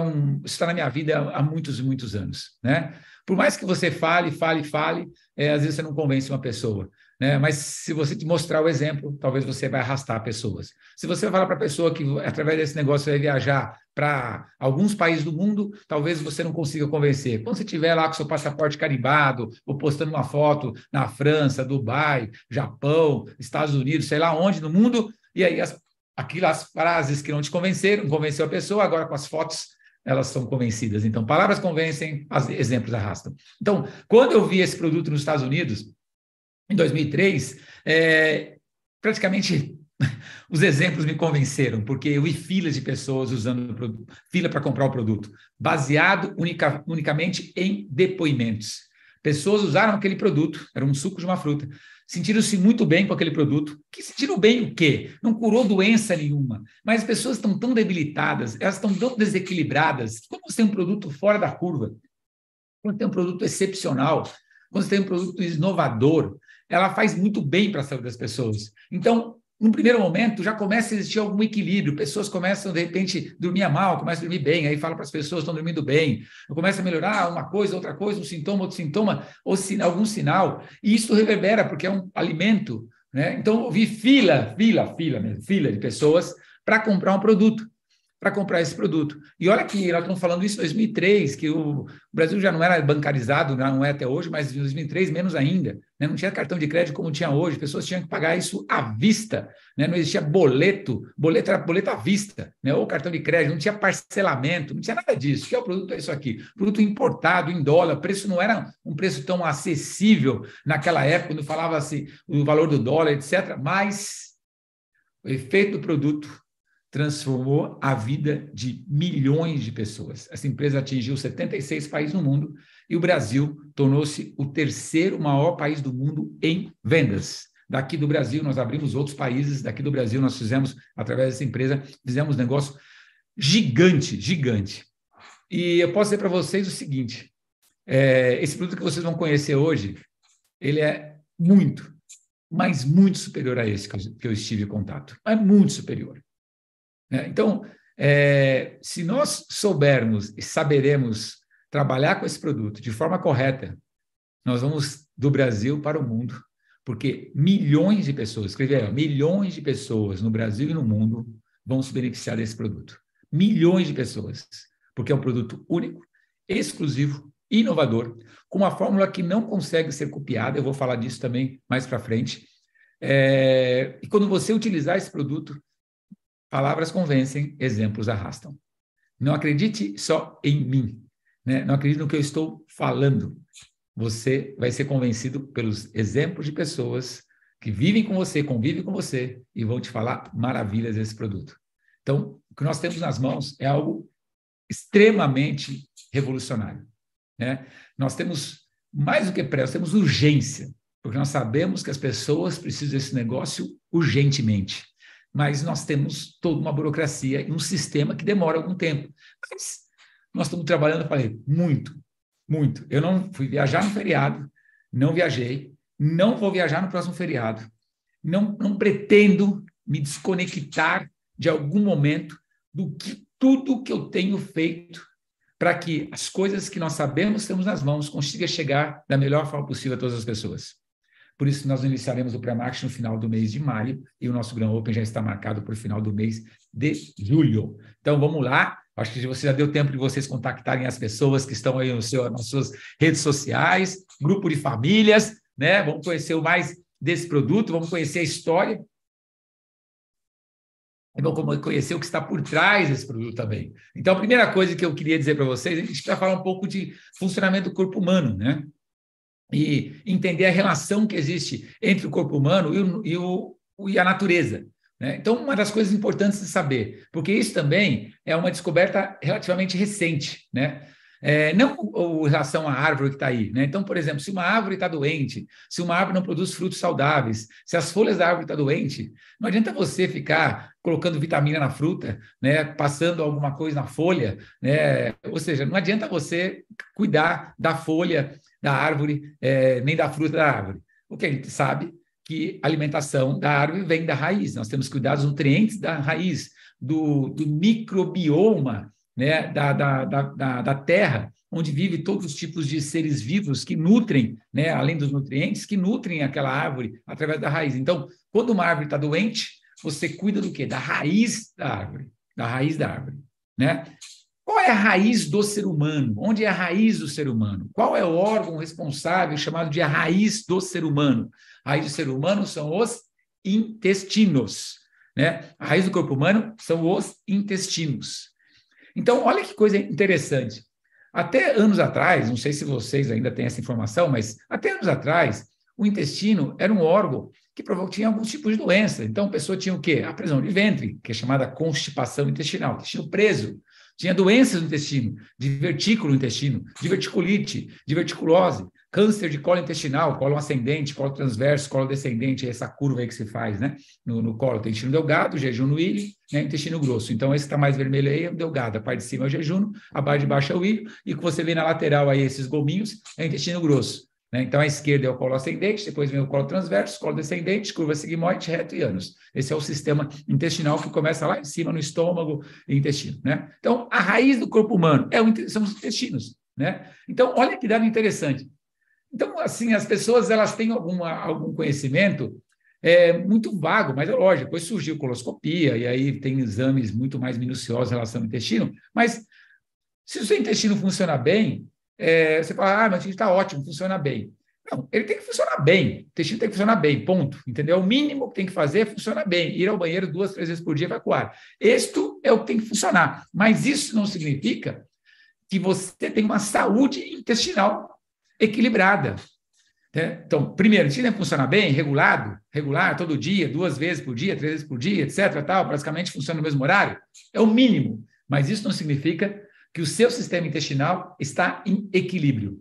está na minha vida há muitos e muitos anos, né? Por mais que você fale, às vezes você não convence uma pessoa, né? Mas se você te mostrar o exemplo, talvez você vai arrastar pessoas. Se você falar para a pessoa que, através desse negócio, vai viajar para alguns países do mundo, talvez você não consiga convencer. Quando você estiver lá com seu passaporte carimbado, ou postando uma foto na França, Dubai, Japão, Estados Unidos, sei lá onde no mundo, e aí as frases que não te convenceram, convenceu a pessoa, agora com as fotos elas são convencidas. Então, palavras convencem, exemplos arrastam. Então, quando eu vi esse produto nos Estados Unidos, em 2003, praticamente os exemplos me convenceram, porque eu vi filas de pessoas usando o produto, fila para comprar o produto, baseado unicamente em depoimentos. Pessoas usaram aquele produto, era um suco de uma fruta, sentiram-se muito bem com aquele produto. Que sentiram bem o quê? Não curou doença nenhuma, mas as pessoas estão tão debilitadas, elas estão tão desequilibradas. Quando você tem um produto fora da curva, quando tem um produto excepcional, quando você tem um produto inovador, ela faz muito bem para a saúde das pessoas. Então, num primeiro momento, já começa a existir algum equilíbrio, pessoas começam, de repente, a dormir mal, começam a dormir bem, aí fala para as pessoas que estão dormindo bem, começa a melhorar uma coisa, outra coisa, um sintoma, outro sintoma, ou algum sinal, e isso reverbera, porque é um alimento, né? Então, eu vi fila de pessoas para comprar um produto, para comprar esse produto. E olha que nós estamos falando isso em 2003, que o Brasil já não era bancarizado, não é até hoje, mas em 2003 menos ainda, né? Não tinha cartão de crédito como tinha hoje, pessoas tinham que pagar isso à vista, né? Não existia boleto era boleto à vista, né? Ou cartão de crédito, não tinha parcelamento, não tinha nada disso. O que é o produto? É isso aqui, produto importado em dólar, o preço não era um preço tão acessível naquela época, quando falava-se o valor do dólar, etc., mas o efeito do produto transformou a vida de milhões de pessoas. Essa empresa atingiu 76 países no mundo e o Brasil tornou-se o terceiro maior país do mundo em vendas. Daqui do Brasil, nós abrimos outros países, daqui do Brasil nós fizemos, através dessa empresa, fizemos um negócio gigante. E eu posso dizer para vocês o seguinte, esse produto que vocês vão conhecer hoje, ele é muito, mas muito superior a esse que eu estive em contato. É muito superior. Então, se nós soubermos e saberemos trabalhar com esse produto de forma correta, nós vamos do Brasil para o mundo, porque milhões de pessoas, escreveram, milhões de pessoas no Brasil e no mundo vão se beneficiar desse produto. Milhões de pessoas, porque é um produto único, exclusivo, inovador, com uma fórmula que não consegue ser copiada, eu vou falar disso também mais para frente. E quando você utilizar esse produto, palavras convencem, exemplos arrastam. Não acredite só em mim, né? Não acredite no que eu estou falando. Você vai ser convencido pelos exemplos de pessoas que vivem com você, convivem com você e vão te falar maravilhas desse produto. Então, o que nós temos nas mãos é algo extremamente revolucionário, né? Nós temos, mais do que pressa, temos urgência, porque nós sabemos que as pessoas precisam desse negócio urgentemente. mas nós temos toda uma burocracia e um sistema que demora algum tempo. Mas nós estamos trabalhando, eu falei, muito, muito. Eu não fui viajar no feriado, não viajei, não vou viajar no próximo feriado, não pretendo me desconectar de algum momento do que tudo que eu tenho feito para que as coisas que nós sabemos temos nas mãos consiga chegar da melhor forma possível a todas as pessoas. Por isso, nós iniciaremos o pré-marketing no final do mês de maio e o nosso Grand Open já está marcado para o final do mês de julho. Então, vamos lá. Acho que você já deu tempo de vocês contactarem as pessoas que estão aí nas suas redes sociais, grupo de famílias, né? Vamos conhecer o mais desse produto, vamos conhecer a história. É bom conhecer o que está por trás desse produto também. Então, a primeira coisa que eu queria dizer para vocês, a gente vai falar um pouco de funcionamento do corpo humano, né? E entender a relação que existe entre o corpo humano e a natureza, né? Então, uma das coisas importantes de saber, porque isso também é uma descoberta relativamente recente, né? Não em relação à árvore que está aí, né? Então, por exemplo, se uma árvore está doente, se uma árvore não produz frutos saudáveis, se as folhas da árvore estão doentes, não adianta você ficar colocando vitamina na fruta, né? Passando alguma coisa na folha, né? Ou seja, não adianta você cuidar da folha da árvore, nem da fruta da árvore. O que a gente sabe que a alimentação da árvore vem da raiz, nós temos que cuidar dos nutrientes da raiz, do microbioma, né, da terra, onde vive todos os tipos de seres vivos que nutrem, né, além dos nutrientes, que nutrem aquela árvore através da raiz. Então, quando uma árvore está doente, você cuida do quê? Da raiz da árvore, né? Qual é a raiz do ser humano? Onde é a raiz do ser humano? Qual é o órgão responsável chamado de a raiz do ser humano? A raiz do ser humano são os intestinos, né? A raiz do corpo humano são os intestinos. Então, olha que coisa interessante. Até anos atrás, não sei se vocês ainda têm essa informação, mas até anos atrás, o intestino era um órgão que tinha alguns tipos de doença. Então, a pessoa tinha o quê? A prisão de ventre, que é chamada constipação intestinal, intestino preso. Tinha doenças no intestino, divertículo no intestino, diverticulite, diverticulose, câncer de colo intestinal, colo ascendente, colo transverso, colo descendente, essa curva aí que se faz, né? No colo, tem intestino delgado, jejum no ilho, né? Intestino grosso. Então, esse que está mais vermelho aí é o delgado, a parte de cima é o jejum, a parte de baixo é o ilho, e o que você vê na lateral aí, esses gominhos, é o intestino grosso. Né? Então, a esquerda é o colo ascendente, depois vem o colo transverso, colo descendente, curva sigmoide, reto e ânus. Esse é o sistema intestinal que começa lá em cima, no estômago e intestino. Né? Então, a raiz do corpo humano são os intestinos. Né? Então, olha que dado interessante. Então, assim, as pessoas elas têm algum conhecimento muito vago, mas é lógico, depois surgiu coloscopia, e aí tem exames muito mais minuciosos em relação ao intestino, mas se o seu intestino funciona bem, você fala, meu intestino está ótimo, funciona bem. Não, ele tem que funcionar bem, o intestino tem que funcionar bem, ponto, entendeu? O mínimo que tem que fazer é funcionar bem, ir ao banheiro 2, 3 vezes por dia e evacuar. Isto é o que tem que funcionar, mas isso não significa que você tem uma saúde intestinal equilibrada. Né? Então, primeiro, o intestino tem que funcionar bem, regular, todo dia, 2 vezes por dia, 3 vezes por dia, etc. Tal, praticamente funciona no mesmo horário, é o mínimo, mas isso não significa que o seu sistema intestinal está em equilíbrio.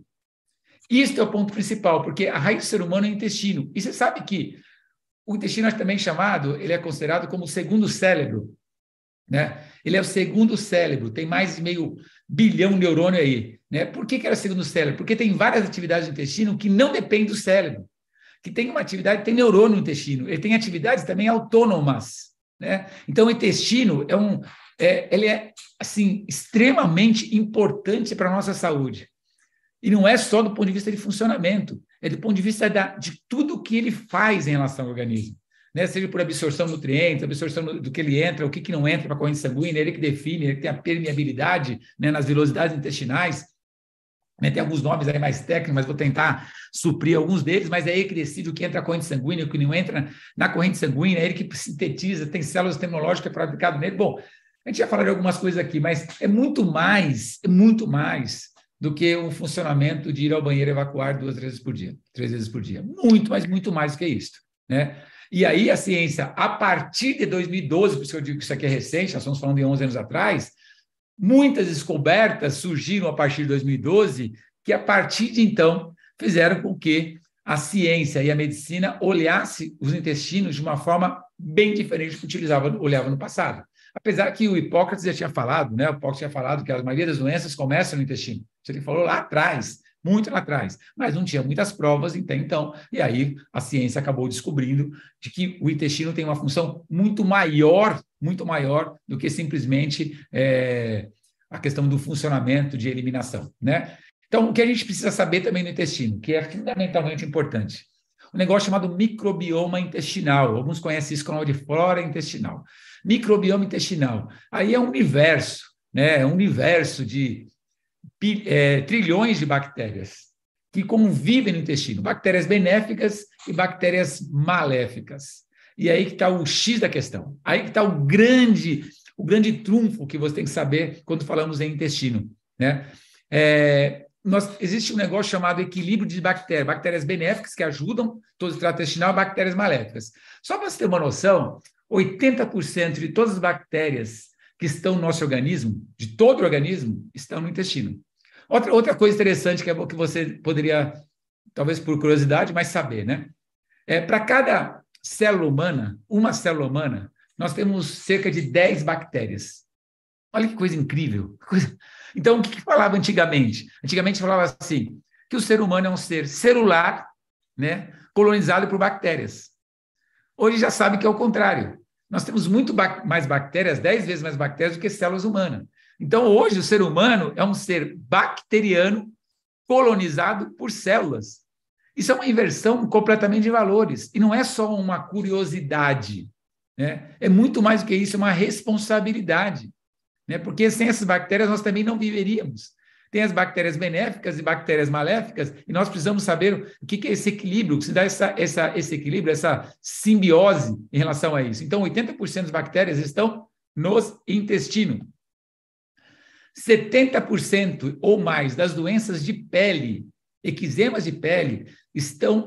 Isso é o ponto principal, porque a raiz do ser humano é o intestino. E você sabe que o intestino é também chamado, ele é considerado como o segundo cérebro. Né? Ele é o segundo cérebro, tem mais de 500 bilhão de neurônio aí. Né? Por que era o segundo cérebro? Porque tem várias atividades do intestino que não dependem do cérebro. Que tem uma atividade, tem neurônio no intestino. Ele tem atividades também autônomas. Né? Então, o intestino ele é assim, extremamente importante para a nossa saúde. E não é só do ponto de vista de funcionamento, é do ponto de vista de tudo que ele faz em relação ao organismo. Né? Seja por absorção de nutrientes, absorção do que ele entra, o que não entra para a corrente sanguínea, ele que define, ele que tem a permeabilidade, né, nas velocidades intestinais. Né? Tem alguns nomes aí mais técnicos, mas vou tentar suprir alguns deles, mas é ele que decide o que entra na corrente sanguínea, o que não entra na corrente sanguínea, é ele que sintetiza, tem células tecnológicas para aplicar nele. Bom, a gente já falou de algumas coisas aqui, mas é muito mais do que o funcionamento de ir ao banheiro e evacuar 2 vezes por dia, 3 vezes por dia. Muito, mas muito mais do que isso. Né? E aí a ciência, a partir de 2012, por isso que eu digo que isso aqui é recente, nós estamos falando de 11 anos atrás, muitas descobertas surgiram a partir de 2012, que a partir de então fizeram com que a ciência e a medicina olhasse os intestinos de uma forma bem diferente do que olhava no passado. Apesar que o Hipócrates já tinha falado, né? O Hipócrates tinha falado que a maioria das doenças começam no intestino. Isso ele falou lá atrás, muito lá atrás, mas não tinha muitas provas até então, e aí a ciência acabou descobrindo de que o intestino tem uma função muito maior do que simplesmente a questão do funcionamento de eliminação, né? Então, o que a gente precisa saber também no intestino, que é fundamentalmente importante, um negócio chamado microbioma intestinal. Alguns conhecem isso como de flora intestinal. Microbioma intestinal. Aí é um universo, né? É um universo de trilhões de bactérias que convivem no intestino. Bactérias benéficas e bactérias maléficas. E aí que está o X da questão. Aí que está o grande trunfo que você tem que saber quando falamos em intestino, né? Existe um negócio chamado equilíbrio de bactérias benéficas que ajudam todo o trato intestinal e bactérias maléficas. Só para você ter uma noção, 80% de todas as bactérias que estão no nosso organismo, de todo o organismo, estão no intestino. Outra coisa interessante que você poderia, talvez por curiosidade, mas saber, né? Para cada célula humana, uma célula humana, nós temos cerca de 10 bactérias. Olha que coisa incrível. Então, o que falava antigamente? Antigamente falava assim, que o ser humano é um ser celular, né, colonizado por bactérias. Hoje já sabe que é o contrário. Nós temos muito mais bactérias, 10 vezes mais bactérias do que células humanas. Então, hoje, o ser humano é um ser bacteriano colonizado por células. Isso é uma inversão completamente de valores. E não é só uma curiosidade, né? É muito mais do que isso, é uma responsabilidade. Né? Porque sem essas bactérias nós também não viveríamos. Tem as bactérias benéficas e bactérias maléficas, e nós precisamos saber o que é esse equilíbrio, que se dá esse equilíbrio, essa simbiose em relação a isso. Então, 80% das bactérias estão nos intestinos. 70% ou mais das doenças de pele, eczemas de pele,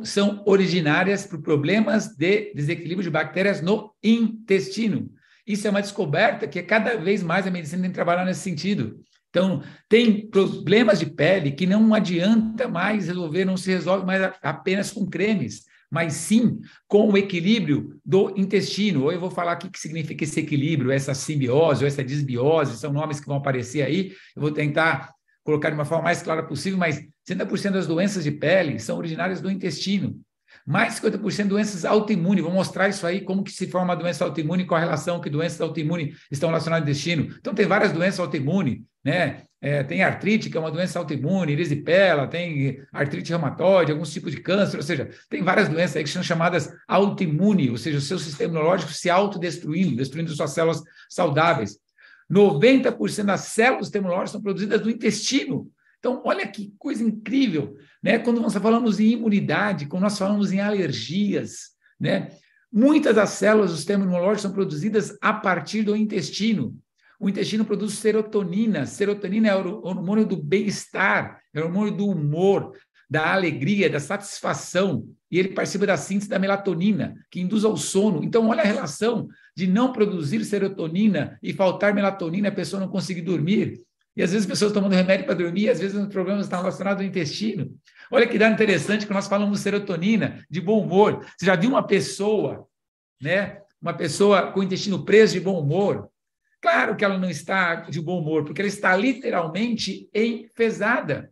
são originárias por problemas de desequilíbrio de bactérias no intestino. Isso é uma descoberta que cada vez mais a medicina tem que trabalhar nesse sentido. Então, tem problemas de pele que não adianta mais resolver, não se resolve mais apenas com cremes, mas sim com o equilíbrio do intestino. Ou eu vou falar o que significa esse equilíbrio, essa simbiose ou essa disbiose, são nomes que vão aparecer aí. Eu vou tentar colocar de uma forma mais clara possível, mas 60% das doenças de pele são originárias do intestino. Mais 50% de doenças autoimunes. Vou mostrar isso aí, como que se forma a doença autoimune, qual a relação que doenças autoimunes estão relacionadas ao intestino. Então, tem várias doenças autoimunes, né? Tem artrite, que é uma doença autoimune, erisipela, tem artrite reumatoide, alguns tipos de câncer, ou seja, tem várias doenças aí que são chamadas autoimune, ou seja, o seu sistema imunológico se autodestruindo, destruindo suas células saudáveis. 90% das células do sistema imunológico são produzidas no intestino. Então, olha que coisa incrível, né? Quando nós falamos em imunidade, quando nós falamos em alergias, né? Muitas das células do sistema imunológico são produzidas a partir do intestino. O intestino produz serotonina. Serotonina é o hormônio do bem-estar, é o hormônio do humor, da alegria, da satisfação. E ele participa da síntese da melatonina, que induz ao sono. Então, olha a relação de não produzir serotonina e faltar melatonina, a pessoa não conseguir dormir. E às vezes as pessoas tomando remédio para dormir, às vezes os problemas estão relacionados ao intestino. Olha que dado interessante que nós falamos de serotonina, de bom humor. Você já viu uma pessoa, né? Uma pessoa com o intestino preso de bom humor? Claro que ela não está de bom humor, porque ela está literalmente enfesada.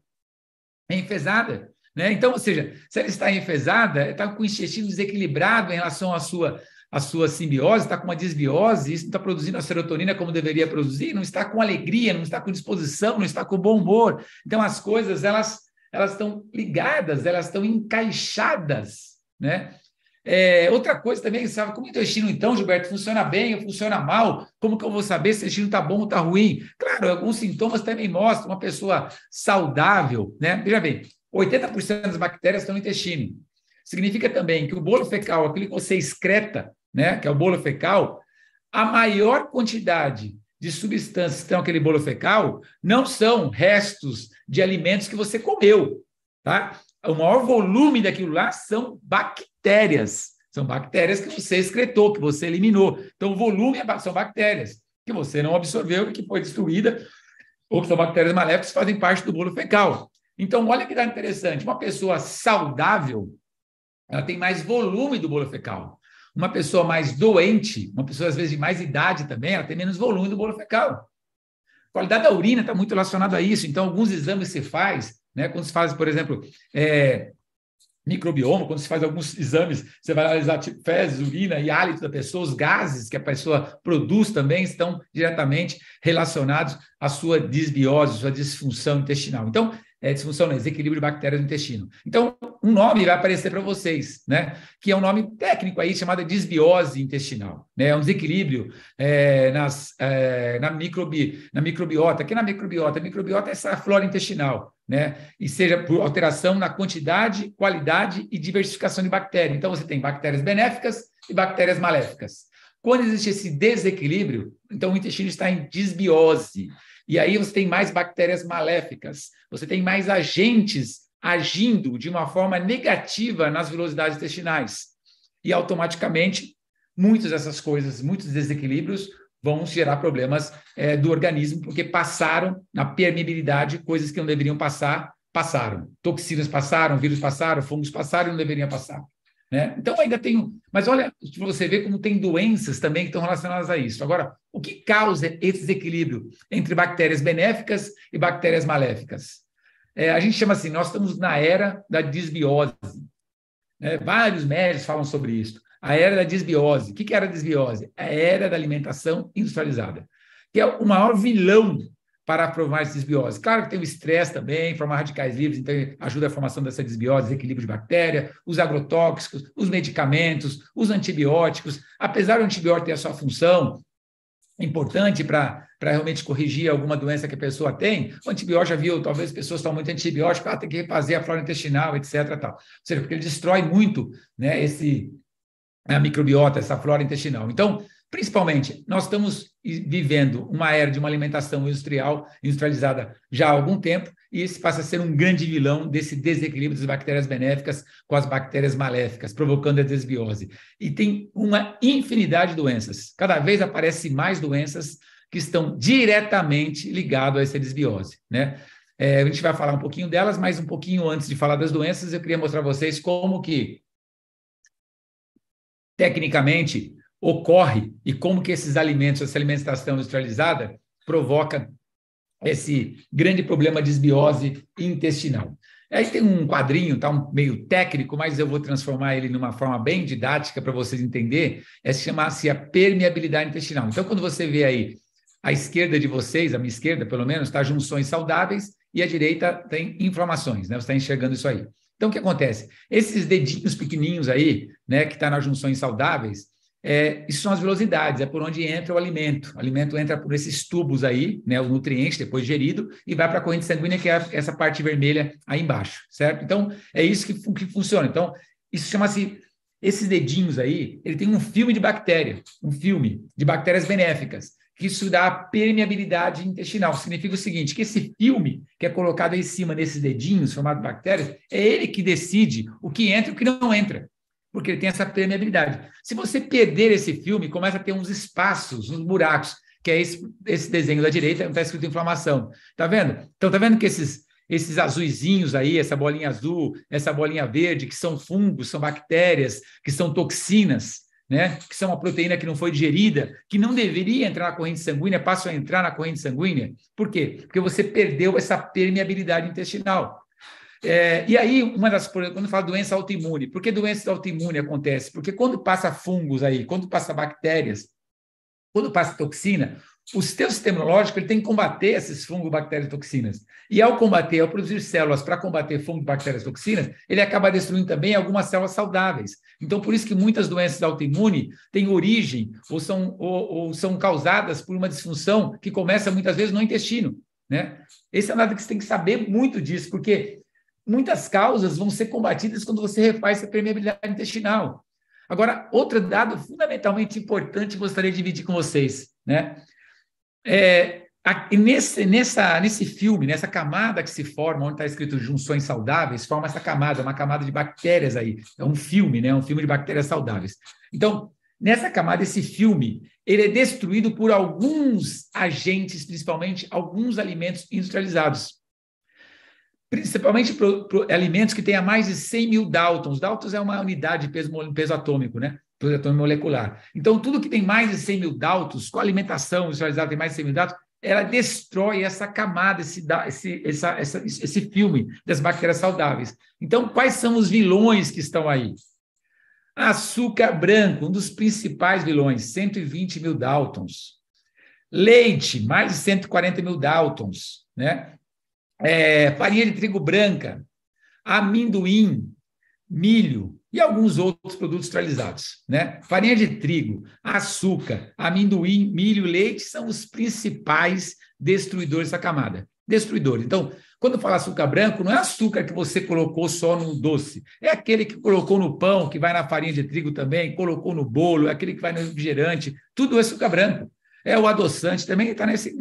Enfesada, né? Então, ou seja, se ela está enfesada, está com o intestino desequilibrado em relação à sua simbiose, está com uma desbiose, isso não está produzindo a serotonina como deveria produzir, não está com alegria, não está com disposição, não está com bom humor. Então, as coisas, elas estão ligadas, elas estão encaixadas, né? Outra coisa também, sabe, como o intestino, então, Gilberto, funciona bem ou funciona mal? Como que eu vou saber se o intestino está bom ou está ruim? Claro, alguns sintomas também mostram uma pessoa saudável, né? Veja bem, 80% das bactérias estão no intestino. Significa também que o bolo fecal, aquele que você excreta, né, que é o bolo fecal, a maior quantidade de substâncias que estão naquele bolo fecal não são restos de alimentos que você comeu, tá? O maior volume daquilo lá são bactérias. São bactérias que você excretou, que você eliminou. Então, o volume são bactérias que você não absorveu e que foi destruída, ou que são bactérias maléficas que fazem parte do bolo fecal. Então, olha que dá interessante. Uma pessoa saudável, ela tem mais volume do bolo fecal. Uma pessoa mais doente, uma pessoa às vezes de mais idade também, ela tem menos volume do bolo fecal. A qualidade da urina está muito relacionada a isso. Então, alguns exames que se faz, né, quando se faz, por exemplo, microbioma, quando se faz alguns exames, você vai analisar tipo, fezes, urina e hálito da pessoa, os gases que a pessoa produz também estão diretamente relacionados à sua disbiose, sua disfunção intestinal. Então, disfunção, né? Desequilíbrio de bactérias no intestino. Então, um nome vai aparecer para vocês, né? Que é um nome técnico aí chamado disbiose intestinal, né? É um desequilíbrio na microbiota. Que na microbiota? A microbiota é essa flora intestinal, né? E seja por alteração na quantidade, qualidade e diversificação de bactérias. Então, você tem bactérias benéficas e bactérias maléficas. Quando existe esse desequilíbrio, então o intestino está em disbiose. E aí você tem mais bactérias maléficas, você tem mais agentes agindo de uma forma negativa nas velocidades intestinais. E automaticamente, muitas dessas coisas, muitos desequilíbrios vão gerar problemas do organismo, porque passaram na permeabilidade, coisas que não deveriam passar, passaram. Toxinas passaram, vírus passaram, fungos passaram e não deveriam passar. Né? Então, ainda tem... Mas olha, você vê como tem doenças também que estão relacionadas a isso. Agora, o que causa esse desequilíbrio entre bactérias benéficas e bactérias maléficas? A gente chama assim, nós estamos na era da disbiose. Vários médicos falam sobre isso. A era da disbiose. O que é a era da disbiose? A era da alimentação industrializada, que é o maior vilão para formar essa disbiose. Claro que tem o estresse também, formar radicais livres, então ajuda a formação dessa disbiose, desequilíbrio de bactéria, os agrotóxicos, os medicamentos, os antibióticos. Apesar do antibiótico ter a sua função importante para realmente corrigir alguma doença que a pessoa tem, o antibiótico já viu, talvez as pessoas tomam muito antibiótico, tem que refazer a flora intestinal, etc. Tal. Ou seja, porque ele destrói muito, né, a microbiota, essa flora intestinal. Então, principalmente, nós estamos vivendo uma era de uma alimentação industrializada já há algum tempo, e esse passa a ser um grande vilão desse desequilíbrio das bactérias benéficas com as bactérias maléficas, provocando a desbiose. E tem uma infinidade de doenças. Cada vez aparecem mais doenças que estão diretamente ligadas a essa desbiose, né? A gente vai falar um pouquinho delas, mas um pouquinho antes de falar das doenças, eu queria mostrar a vocês como que tecnicamente, ocorre e como que esses alimentos, essa alimentação industrializada, provoca esse grande problema de desbiose intestinal. Aí tem um quadrinho, tá meio técnico, mas eu vou transformar ele numa forma bem didática para vocês entenderem, chama-se a permeabilidade intestinal. Então, quando você vê aí a esquerda de vocês, a minha esquerda, pelo menos, está junções saudáveis e a direita tem inflamações, né? Você está enxergando isso aí. Então, o que acontece? Esses dedinhos pequenininhos aí, né, que está nas junções saudáveis, isso são as velocidades, é por onde entra o alimento. O alimento entra por esses tubos aí, né, o nutriente, depois digerido, e vai para a corrente sanguínea, que é essa parte vermelha aí embaixo, certo? Então, é isso que funciona. Então, isso chama-se... Esses dedinhos aí, ele tem um filme de bactéria, um filme de bactérias benéficas, que isso dá permeabilidade intestinal. Significa o seguinte, que esse filme que é colocado aí em cima desses dedinhos, formado de bactérias, é ele que decide o que entra e o que não entra, porque ele tem essa permeabilidade. Se você perder esse filme, começa a ter uns espaços, uns buracos, que é esse desenho da direita, onde está escrito inflamação. Está vendo? Então, está vendo que esses azuizinhos aí, essa bolinha azul, essa bolinha verde, que são fungos, são bactérias, que são toxinas, né? Que são uma proteína que não foi digerida, que não deveria entrar na corrente sanguínea, passam a entrar na corrente sanguínea. Por quê? Porque você perdeu essa permeabilidade intestinal. E aí, quando eu falo doença autoimune, por que doença autoimune acontece? Porque quando passa fungos aí, quando passa bactérias, quando passa toxina, o seu sistema imunológico ele tem que combater esses fungos, bactérias e toxinas. E ao combater, ao produzir células para combater fungos, bactérias e toxinas, ele acaba destruindo também algumas células saudáveis. Então, por isso que muitas doenças autoimunes têm origem ou são causadas por uma disfunção que começa muitas vezes no intestino, né? Esse é um dado que você tem que saber muito disso, porque muitas causas vão ser combatidas quando você refaz essa permeabilidade intestinal. Agora, outro dado fundamentalmente importante gostaria de dividir com vocês, né? Nesse filme, nessa camada que se forma, onde está escrito junções saudáveis, forma essa camada, uma camada de bactérias aí. É um filme, né? Um filme de bactérias saudáveis. Então, nessa camada, esse filme, ele é destruído por alguns agentes, principalmente alguns alimentos industrializados. principalmente para alimentos que tenham mais de 100 mil Daltons. Daltons é uma unidade de peso atômico, né? Peso atômico molecular. Então, tudo que tem mais de 100 mil Daltons, com a alimentação industrializada tem mais de 100 mil Daltons, ela destrói essa camada, esse filme das bactérias saudáveis. Então, quais são os vilões que estão aí? Açúcar branco, um dos principais vilões, 120 mil Daltons. Leite, mais de 140 mil Daltons, né? Farinha de trigo branca, amendoim, milho e alguns outros produtos industrializados, né? Farinha de trigo, açúcar, amendoim, milho, leite são os principais destruidores da camada. Destruidores. Então, quando fala açúcar branco, não é açúcar que você colocou só no doce, é aquele que colocou no pão, que vai na farinha de trigo também, colocou no bolo, é aquele que vai no refrigerante, tudo é açúcar branco. É o adoçante também está nesse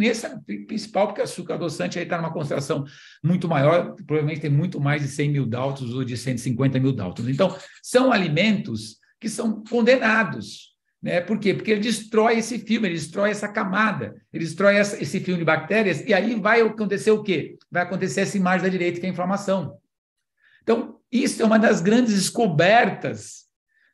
principal, porque o açúcar adoçante está numa concentração muito maior, provavelmente tem muito mais de 100 mil Daltons ou de 150 mil Daltons. Então, são alimentos que são condenados. Né? Por quê? Porque ele destrói esse filme, ele destrói essa camada, ele destrói esse filme de bactérias, e aí vai acontecer o quê? Vai acontecer essa imagem da direita, que é a inflamação. Então, isso é uma das grandes descobertas,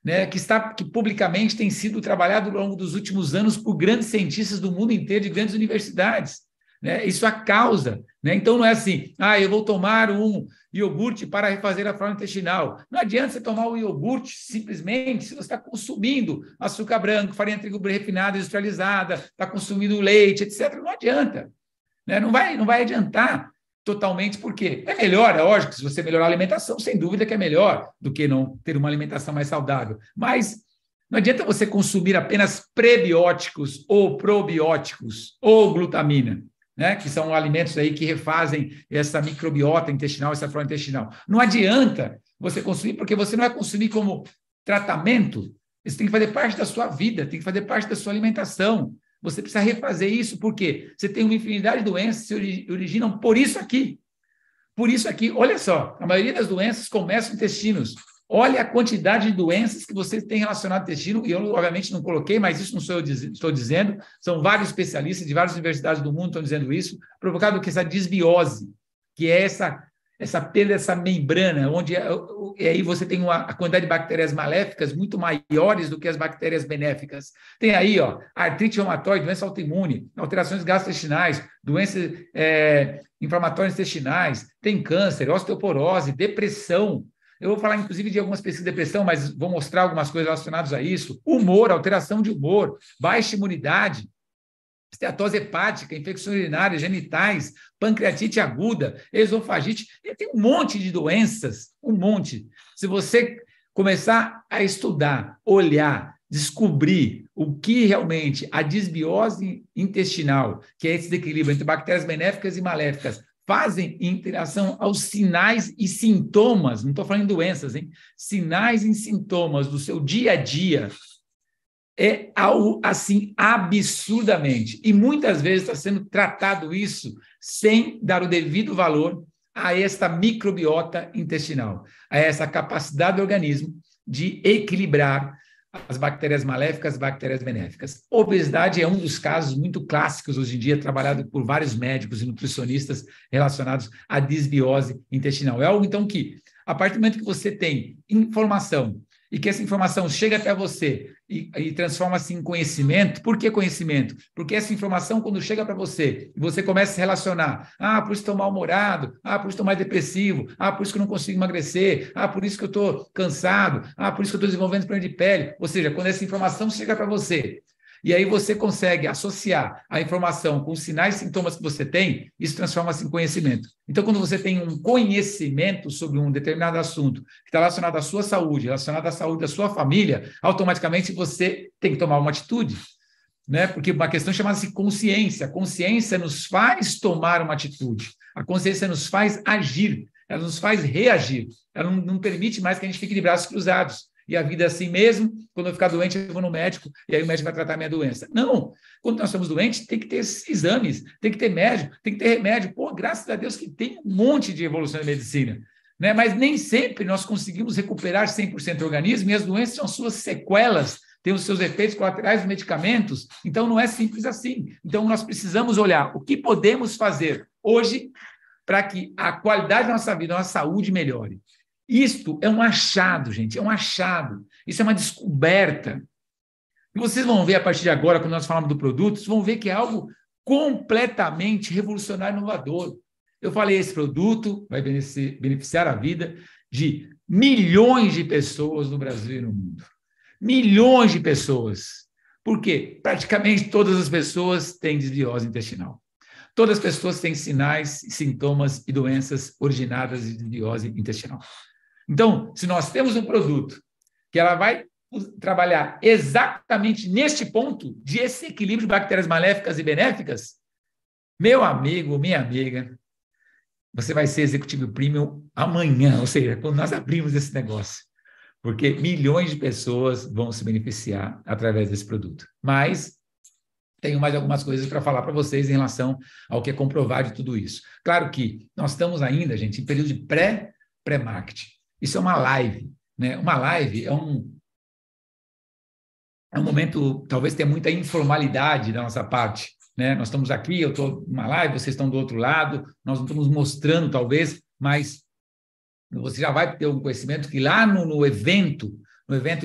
né, que publicamente tem sido trabalhado ao longo dos últimos anos por grandes cientistas do mundo inteiro, de grandes universidades. Né? Isso é causa. Né? Então, não é assim, eu vou tomar um iogurte para refazer a flora intestinal. Não adianta você tomar o iogurte simplesmente se você está consumindo açúcar branco, farinha de trigo refinada, industrializada, está consumindo leite, etc. Não adianta. Né? Não vai adiantar totalmente, porque é melhor, é lógico, se você melhorar a alimentação, sem dúvida que é melhor do que não ter uma alimentação mais saudável. Mas não adianta você consumir apenas prebióticos ou probióticos ou glutamina, né? Que são alimentos aí que refazem essa microbiota intestinal, essa flora intestinal. Não adianta você consumir, porque você não vai consumir como tratamento, isso tem que fazer parte da sua vida, tem que fazer parte da sua alimentação. Você precisa refazer isso, porque você tem uma infinidade de doenças que se originam por isso aqui. Por isso aqui, olha só, a maioria das doenças começam em intestinos. Olha a quantidade de doenças que você tem relacionado ao intestino, e eu, obviamente, não coloquei, mas isso não sou eu estou dizendo, são vários especialistas de várias universidades do mundo que estão dizendo isso, provocado por essa desbiose, que é essa perda dessa membrana, onde aí você tem a quantidade de bactérias maléficas muito maiores do que as bactérias benéficas. Tem aí, artrite reumatoide, doença autoimune, alterações gastrointestinais, doenças inflamatórias intestinais, tem câncer, osteoporose, depressão. Eu vou falar, inclusive, de algumas pesquisas de depressão, mas vou mostrar algumas coisas relacionadas a isso. Humor, alteração de humor, baixa imunidade, esteatose hepática, infecções urinárias, genitais, pancreatite aguda, esofagite, e tem um monte de doenças, um monte. Se você começar a estudar, olhar, descobrir o que realmente a desbiose intestinal, que é esse desequilíbrio entre bactérias benéficas e maléficas, fazem em relação aos sinais e sintomas, não estou falando em doenças, hein? Sinais e sintomas do seu dia a dia, é algo assim absurdamente. E muitas vezes está sendo tratado isso sem dar o devido valor a esta microbiota intestinal, a essa capacidade do organismo de equilibrar as bactérias maléficas, as bactérias benéficas. Obesidade é um dos casos muito clássicos hoje em dia, trabalhado por vários médicos e nutricionistas relacionados à desbiose intestinal. É algo, então, que, a partir do momento que você tem informação e que essa informação chega até você e transforma-se em conhecimento. Por que conhecimento? Porque essa informação, quando chega para você, e você começa a se relacionar, por isso estou mal-humorado, por isso estou mais depressivo, por isso que eu não consigo emagrecer, por isso que eu estou cansado, por isso que eu estou desenvolvendo problema de pele. Ou seja, quando essa informação chega para você, e aí você consegue associar a informação com os sinais e sintomas que você tem, isso transforma-se em conhecimento. Então, quando você tem um conhecimento sobre um determinado assunto que está relacionado à sua saúde, relacionado à saúde da sua família, automaticamente você tem que tomar uma atitude, né? Porque uma questão chamada-se consciência. A consciência nos faz tomar uma atitude. A consciência nos faz agir, ela nos faz reagir. Ela não permite mais que a gente fique de braços cruzados. E a vida é assim mesmo, quando eu ficar doente, eu vou no médico, e aí o médico vai tratar a minha doença. Não, quando nós estamos doentes, tem que ter esses exames, tem que ter médico, tem que ter remédio. Pô, graças a Deus que tem um monte de evolução da medicina, né? Mas nem sempre nós conseguimos recuperar 100% do organismo, e as doenças são suas sequelas, têm os seus efeitos colaterais dos medicamentos, então não é simples assim. Então nós precisamos olhar o que podemos fazer hoje para que a qualidade da nossa vida, da nossa saúde melhore. Isto é um achado, gente, é um achado. Isso é uma descoberta. E vocês vão ver a partir de agora, quando nós falamos do produto, vocês vão ver que é algo completamente revolucionário e inovador. Eu falei, esse produto vai beneficiar a vida de milhões de pessoas no Brasil e no mundo. Milhões de pessoas. Por quê? Praticamente todas as pessoas têm desbiose intestinal. Todas as pessoas têm sinais, sintomas e doenças originadas de desbiose intestinal. Então, se nós temos um produto que ela vai trabalhar exatamente neste ponto de esse equilíbrio de bactérias maléficas e benéficas, meu amigo, minha amiga, você vai ser executivo premium amanhã, ou seja, quando nós abrimos esse negócio, porque milhões de pessoas vão se beneficiar através desse produto. Mas tenho mais algumas coisas para falar para vocês em relação ao que é comprovado de tudo isso. Claro que nós estamos ainda, gente, em período de pré-marketing. Isso é uma live, né? Uma live é um momento, talvez tenha muita informalidade da nossa parte, né? Nós estamos aqui, eu estou numa live, vocês estão do outro lado, nós não estamos mostrando, talvez, mas você já vai ter um conhecimento que lá no evento,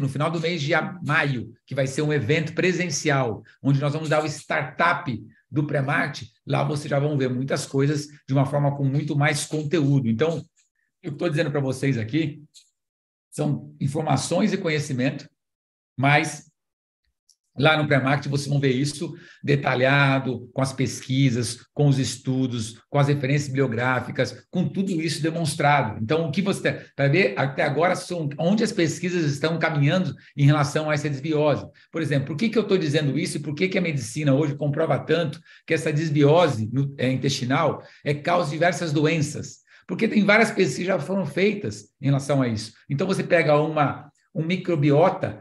no final do mês de maio, que vai ser um evento presencial, onde nós vamos dar o startup do pré-marketing, lá vocês já vão ver muitas coisas de uma forma com muito mais conteúdo. Então, eu estou dizendo para vocês aqui, são informações e conhecimento, mas lá no pré-marketing vocês vão ver isso detalhado, com as pesquisas, com os estudos, com as referências bibliográficas, com tudo isso demonstrado. Então, o que você vai ver até agora são onde as pesquisas estão caminhando em relação a essa desbiose. Por exemplo, por que eu estou dizendo isso e por que a medicina hoje comprova tanto que essa desbiose intestinal é causa de diversas doenças? Porque tem várias pesquisas que já foram feitas em relação a isso. Então, você pega um microbiota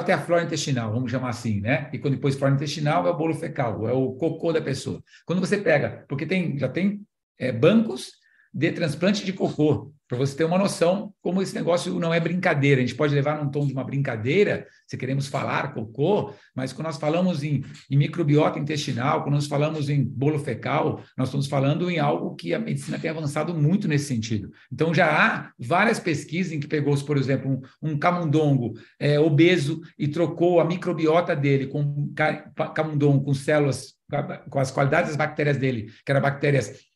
é a flora intestinal, vamos chamar assim, né? E quando depois flora intestinal é o bolo fecal, é o cocô da pessoa. Quando você pega, porque já tem bancos de transplante de cocô, para você ter uma noção como esse negócio não é brincadeira. A gente pode levar num tom de uma brincadeira, se queremos falar cocô, mas quando nós falamos em microbiota intestinal, quando nós falamos em bolo fecal, nós estamos falando em algo que a medicina tem avançado muito nesse sentido. Então, já há várias pesquisas em que pegou-se, por exemplo, um camundongo obeso e trocou a microbiota dele com camundongo com células, com as qualidades das bactérias dele, que eram bactérias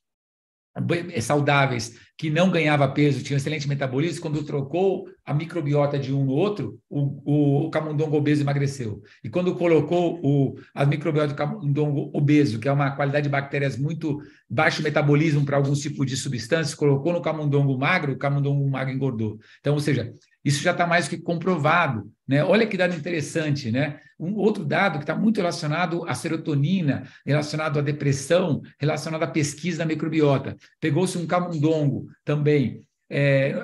saudáveis, que não ganhava peso, tinha um excelente metabolismo. Quando trocou a microbiota de um no outro, o camundongo obeso emagreceu. E quando colocou a microbiota do camundongo obeso, que é uma qualidade de bactérias muito baixo metabolismo para alguns tipos de substâncias, colocou no camundongo magro, o camundongo magro engordou. Então, ou seja, isso já está mais que comprovado, né? Olha que dado interessante, né? Um outro dado que está muito relacionado à serotonina, relacionado à depressão, relacionado à pesquisa da microbiota. Pegou-se um camundongo também,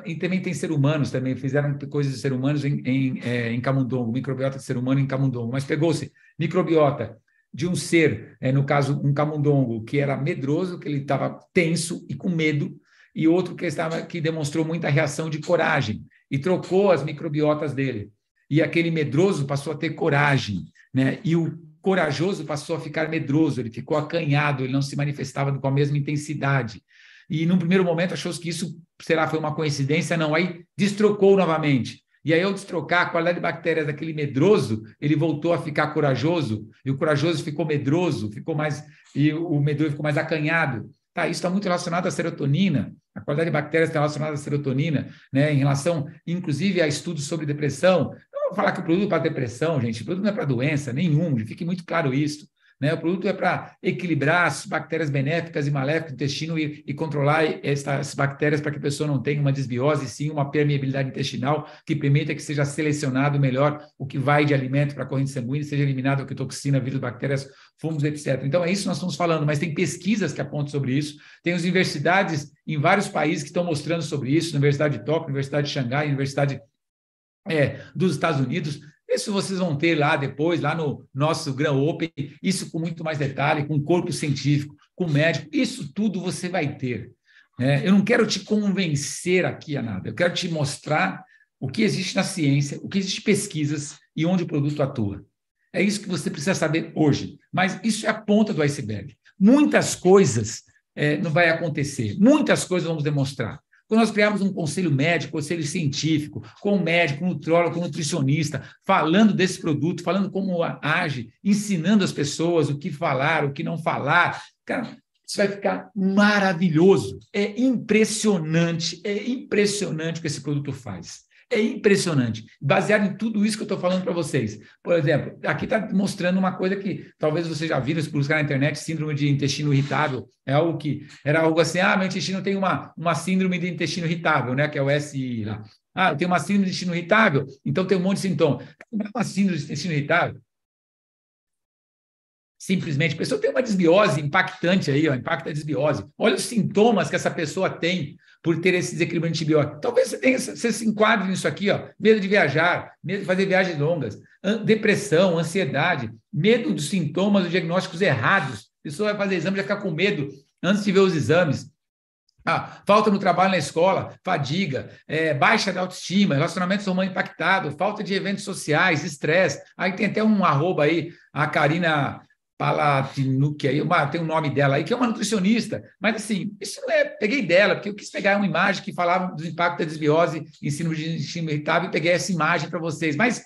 e também tem ser humanos também, fizeram coisas de ser humanos em camundongo, microbiota de ser humano em camundongo, mas pegou-se microbiota de um ser, no caso, um camundongo que era medroso, que ele estava tenso e com medo, e outro que demonstrou muita reação de coragem, e trocou as microbiotas dele. E aquele medroso passou a ter coragem, né? E o corajoso passou a ficar medroso, ele ficou acanhado, ele não se manifestava com a mesma intensidade. E, num primeiro momento, achou-se que isso foi uma coincidência, não, aí destrocou novamente. E aí, ao destrocar a qualidade de bactérias daquele medroso, ele voltou a ficar corajoso, e o corajoso ficou medroso, e o medroso ficou mais acanhado. Tá, isso está muito relacionado à serotonina, a qualidade de bactérias está relacionada à serotonina, né, em relação, inclusive, a estudos sobre depressão. Não vou falar que o produto é para depressão, gente, o produto não é para doença nenhum, fique muito claro isso. Né? O produto é para equilibrar as bactérias benéficas e maléficas do intestino e controlar essas bactérias para que a pessoa não tenha uma desbiose, sim uma permeabilidade intestinal que permita que seja selecionado melhor o que vai de alimento para a corrente sanguínea, seja eliminado a toxina, vírus, bactérias, fungos, etc. Então, é isso que nós estamos falando, mas tem pesquisas que apontam sobre isso, tem as universidades em vários países que estão mostrando sobre isso, Universidade de Tóquio, Universidade de Xangai, Universidade dos Estados Unidos. Isso vocês vão ter lá depois, lá no nosso Gran Open, isso com muito mais detalhe, com corpo científico, com médico, isso tudo você vai ter. Né? Eu não quero te convencer aqui a nada, eu quero te mostrar o que existe na ciência, o que existe em pesquisas e onde o produto atua. É isso que você precisa saber hoje, mas isso é a ponta do iceberg. Muitas coisas não vai acontecer. Muitas coisas vamos demonstrar. Quando nós criamos um conselho médico, conselho científico, com o médico, com o nutrólogo, com o nutricionista, falando desse produto, falando como age, ensinando as pessoas o que falar, o que não falar, cara, isso vai ficar maravilhoso. É impressionante o que esse produto faz. É impressionante. Baseado em tudo isso que eu estou falando para vocês. Por exemplo, aqui está mostrando uma coisa que talvez vocês já viram, se buscar na internet, síndrome de intestino irritável. É algo que era algo assim, meu intestino tem uma síndrome de intestino irritável, né? Que é o SI lá. Eu tenho uma síndrome de intestino irritável, então tem um monte de sintoma. Não é uma síndrome de intestino irritável. Simplesmente, a pessoa tem uma desbiose impactante aí, impacta a desbiose. Olha os sintomas que essa pessoa tem por ter esse desequilíbrio antibiótico. Talvez você se enquadre nisso aqui, medo de viajar, medo de fazer viagens longas, depressão, ansiedade, medo dos sintomas, dos diagnósticos errados. A pessoa vai fazer exame, vai ficar com medo antes de ver os exames. Falta no trabalho, na escola, fadiga, baixa de autoestima, relacionamentos humanos impactados, falta de eventos sociais, estresse. Aí tem até um arroba aí, a Karina Palatinuk, aí, tem um nome dela aí, que é uma nutricionista, mas assim, isso não peguei dela, porque eu quis pegar uma imagem que falava do impacto da desbiose em síndrome de intestino irritável e peguei essa imagem para vocês, mas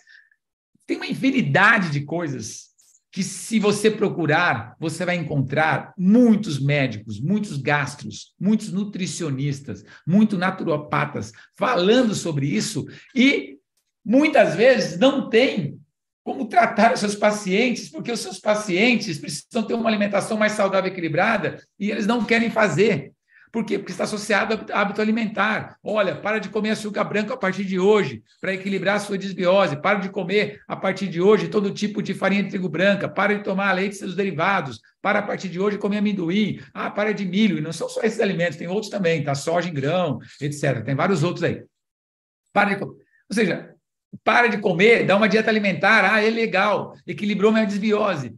tem uma infinidade de coisas que, se você procurar, você vai encontrar muitos médicos, muitos gastros, muitos nutricionistas, muitos naturopatas falando sobre isso e muitas vezes não tem como tratar os seus pacientes, porque os seus pacientes precisam ter uma alimentação mais saudável e equilibrada e eles não querem fazer. Por quê? Porque está associado ao hábito alimentar. Olha, para de comer açúcar branco a partir de hoje, para equilibrar a sua desbiose. Para de comer, a partir de hoje, todo tipo de farinha de trigo branca. Para de tomar leite e seus derivados. Para, a partir de hoje, comer amendoim. Para de milho. E não são só esses alimentos, tem outros também, tá? Soja em grão, etc. Tem vários outros aí. Para de comer. Ou seja, para de comer, dá uma dieta alimentar, é legal, equilibrou minha desbiose.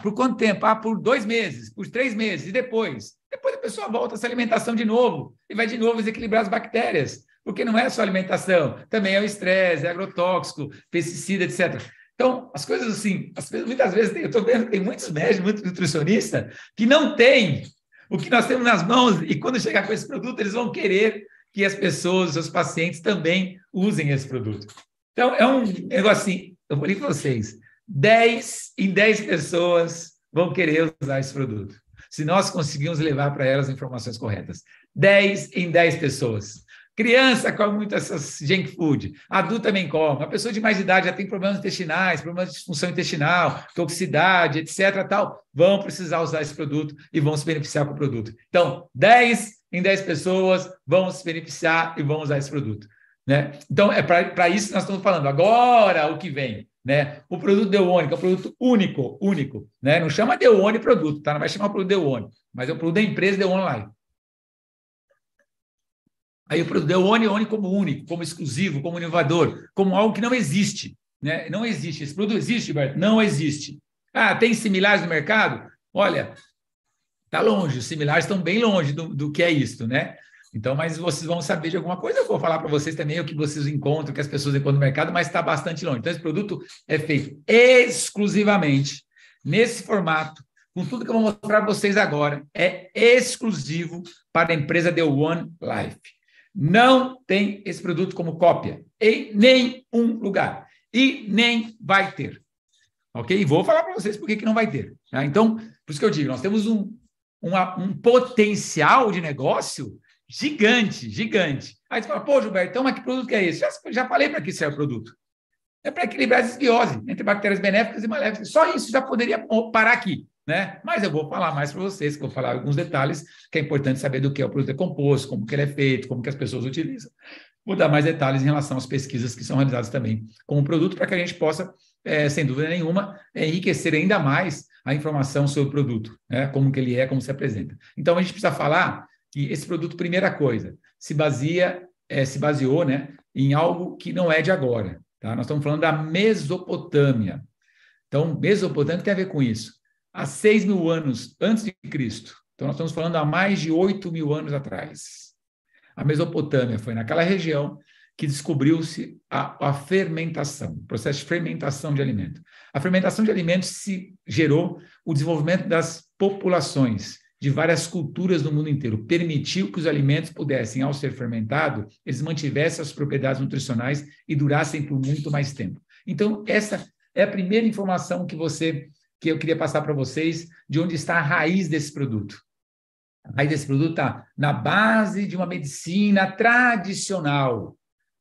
Por quanto tempo? Por 2 meses, por 3 meses, e depois? Depois a pessoa volta a essa alimentação de novo, e vai de novo desequilibrar as bactérias, porque não é só alimentação, também é o estresse, é agrotóxico, pesticida, etc. Então, as coisas assim, muitas vezes, eu estou vendo que tem muitos médicos, muitos nutricionistas, que não têm o que nós temos nas mãos, e quando chegar com esse produto, eles vão querer que as pessoas, os seus pacientes, também usem esse produto. Então, é um negócio assim, eu vou dizer para vocês, 10 em 10 pessoas vão querer usar esse produto, se nós conseguirmos levar para elas as informações corretas. 10 em 10 pessoas. Criança come muito essas junk food, adulto também come, a pessoa de mais idade já tem problemas intestinais, problemas de disfunção intestinal, toxicidade, etc., tal, vão precisar usar esse produto e vão se beneficiar com o produto. Então, 10 em 10 pessoas vão se beneficiar e vão usar esse produto. Né? Então, é para isso que nós estamos falando. Agora, o que vem? Né? O produto Deone, que é um produto único. Né? Não chama Deone produto, tá? Não vai chamar o produto Deone, mas é o produto da empresa Deone Life. Aí o produto Deone como único, como exclusivo, como inovador, como algo que não existe. Né? Não existe. Esse produto existe, Gilberto? Não existe. Tem similares no mercado? Olha, está longe, os similares estão bem longe do que é isso, né? Então, mas vocês vão saber de alguma coisa, eu vou falar para vocês também o que vocês encontram, o que as pessoas encontram no mercado, mas está bastante longe. Então, esse produto é feito exclusivamente nesse formato, com tudo que eu vou mostrar para vocês agora, é exclusivo para a empresa The One Life. Não tem esse produto como cópia em nenhum lugar e nem vai ter. Ok? E vou falar para vocês por que não vai ter. Tá? Então, por isso que eu digo, nós temos um potencial de negócio gigante. Aí você fala, Gilberto, então, mas que produto que é esse? Já falei para que serve o produto. É para equilibrar a desbiose entre bactérias benéficas e maléficas. Só isso já poderia parar aqui, né? Mas eu vou falar mais para vocês, que eu vou falar alguns detalhes, que é importante saber do que é o produto composto, como que ele é feito, como que as pessoas utilizam. Vou dar mais detalhes em relação às pesquisas que são realizadas também com o produto, para que a gente possa, sem dúvida nenhuma, enriquecer ainda mais a informação sobre o produto, né? Como que ele é, como se apresenta. Então, a gente precisa falar que esse produto, primeira coisa, se baseou, né, em algo que não é de agora. Tá? Nós estamos falando da Mesopotâmia. Então, Mesopotâmia tem a ver com isso. Há 6.000 anos antes de Cristo. Então, nós estamos falando há mais de 8.000 anos atrás. A Mesopotâmia foi naquela região que descobriu-se a fermentação, o processo de fermentação de alimentos. A fermentação de alimentos gerou o desenvolvimento das populações, de várias culturas no mundo inteiro. Permitiu que os alimentos pudessem, ao ser fermentados, eles mantivessem as propriedades nutricionais e durassem por muito mais tempo. Então, essa é a primeira informação que eu queria passar para vocês, de onde está a raiz desse produto. A raiz desse produto está na base de uma medicina tradicional,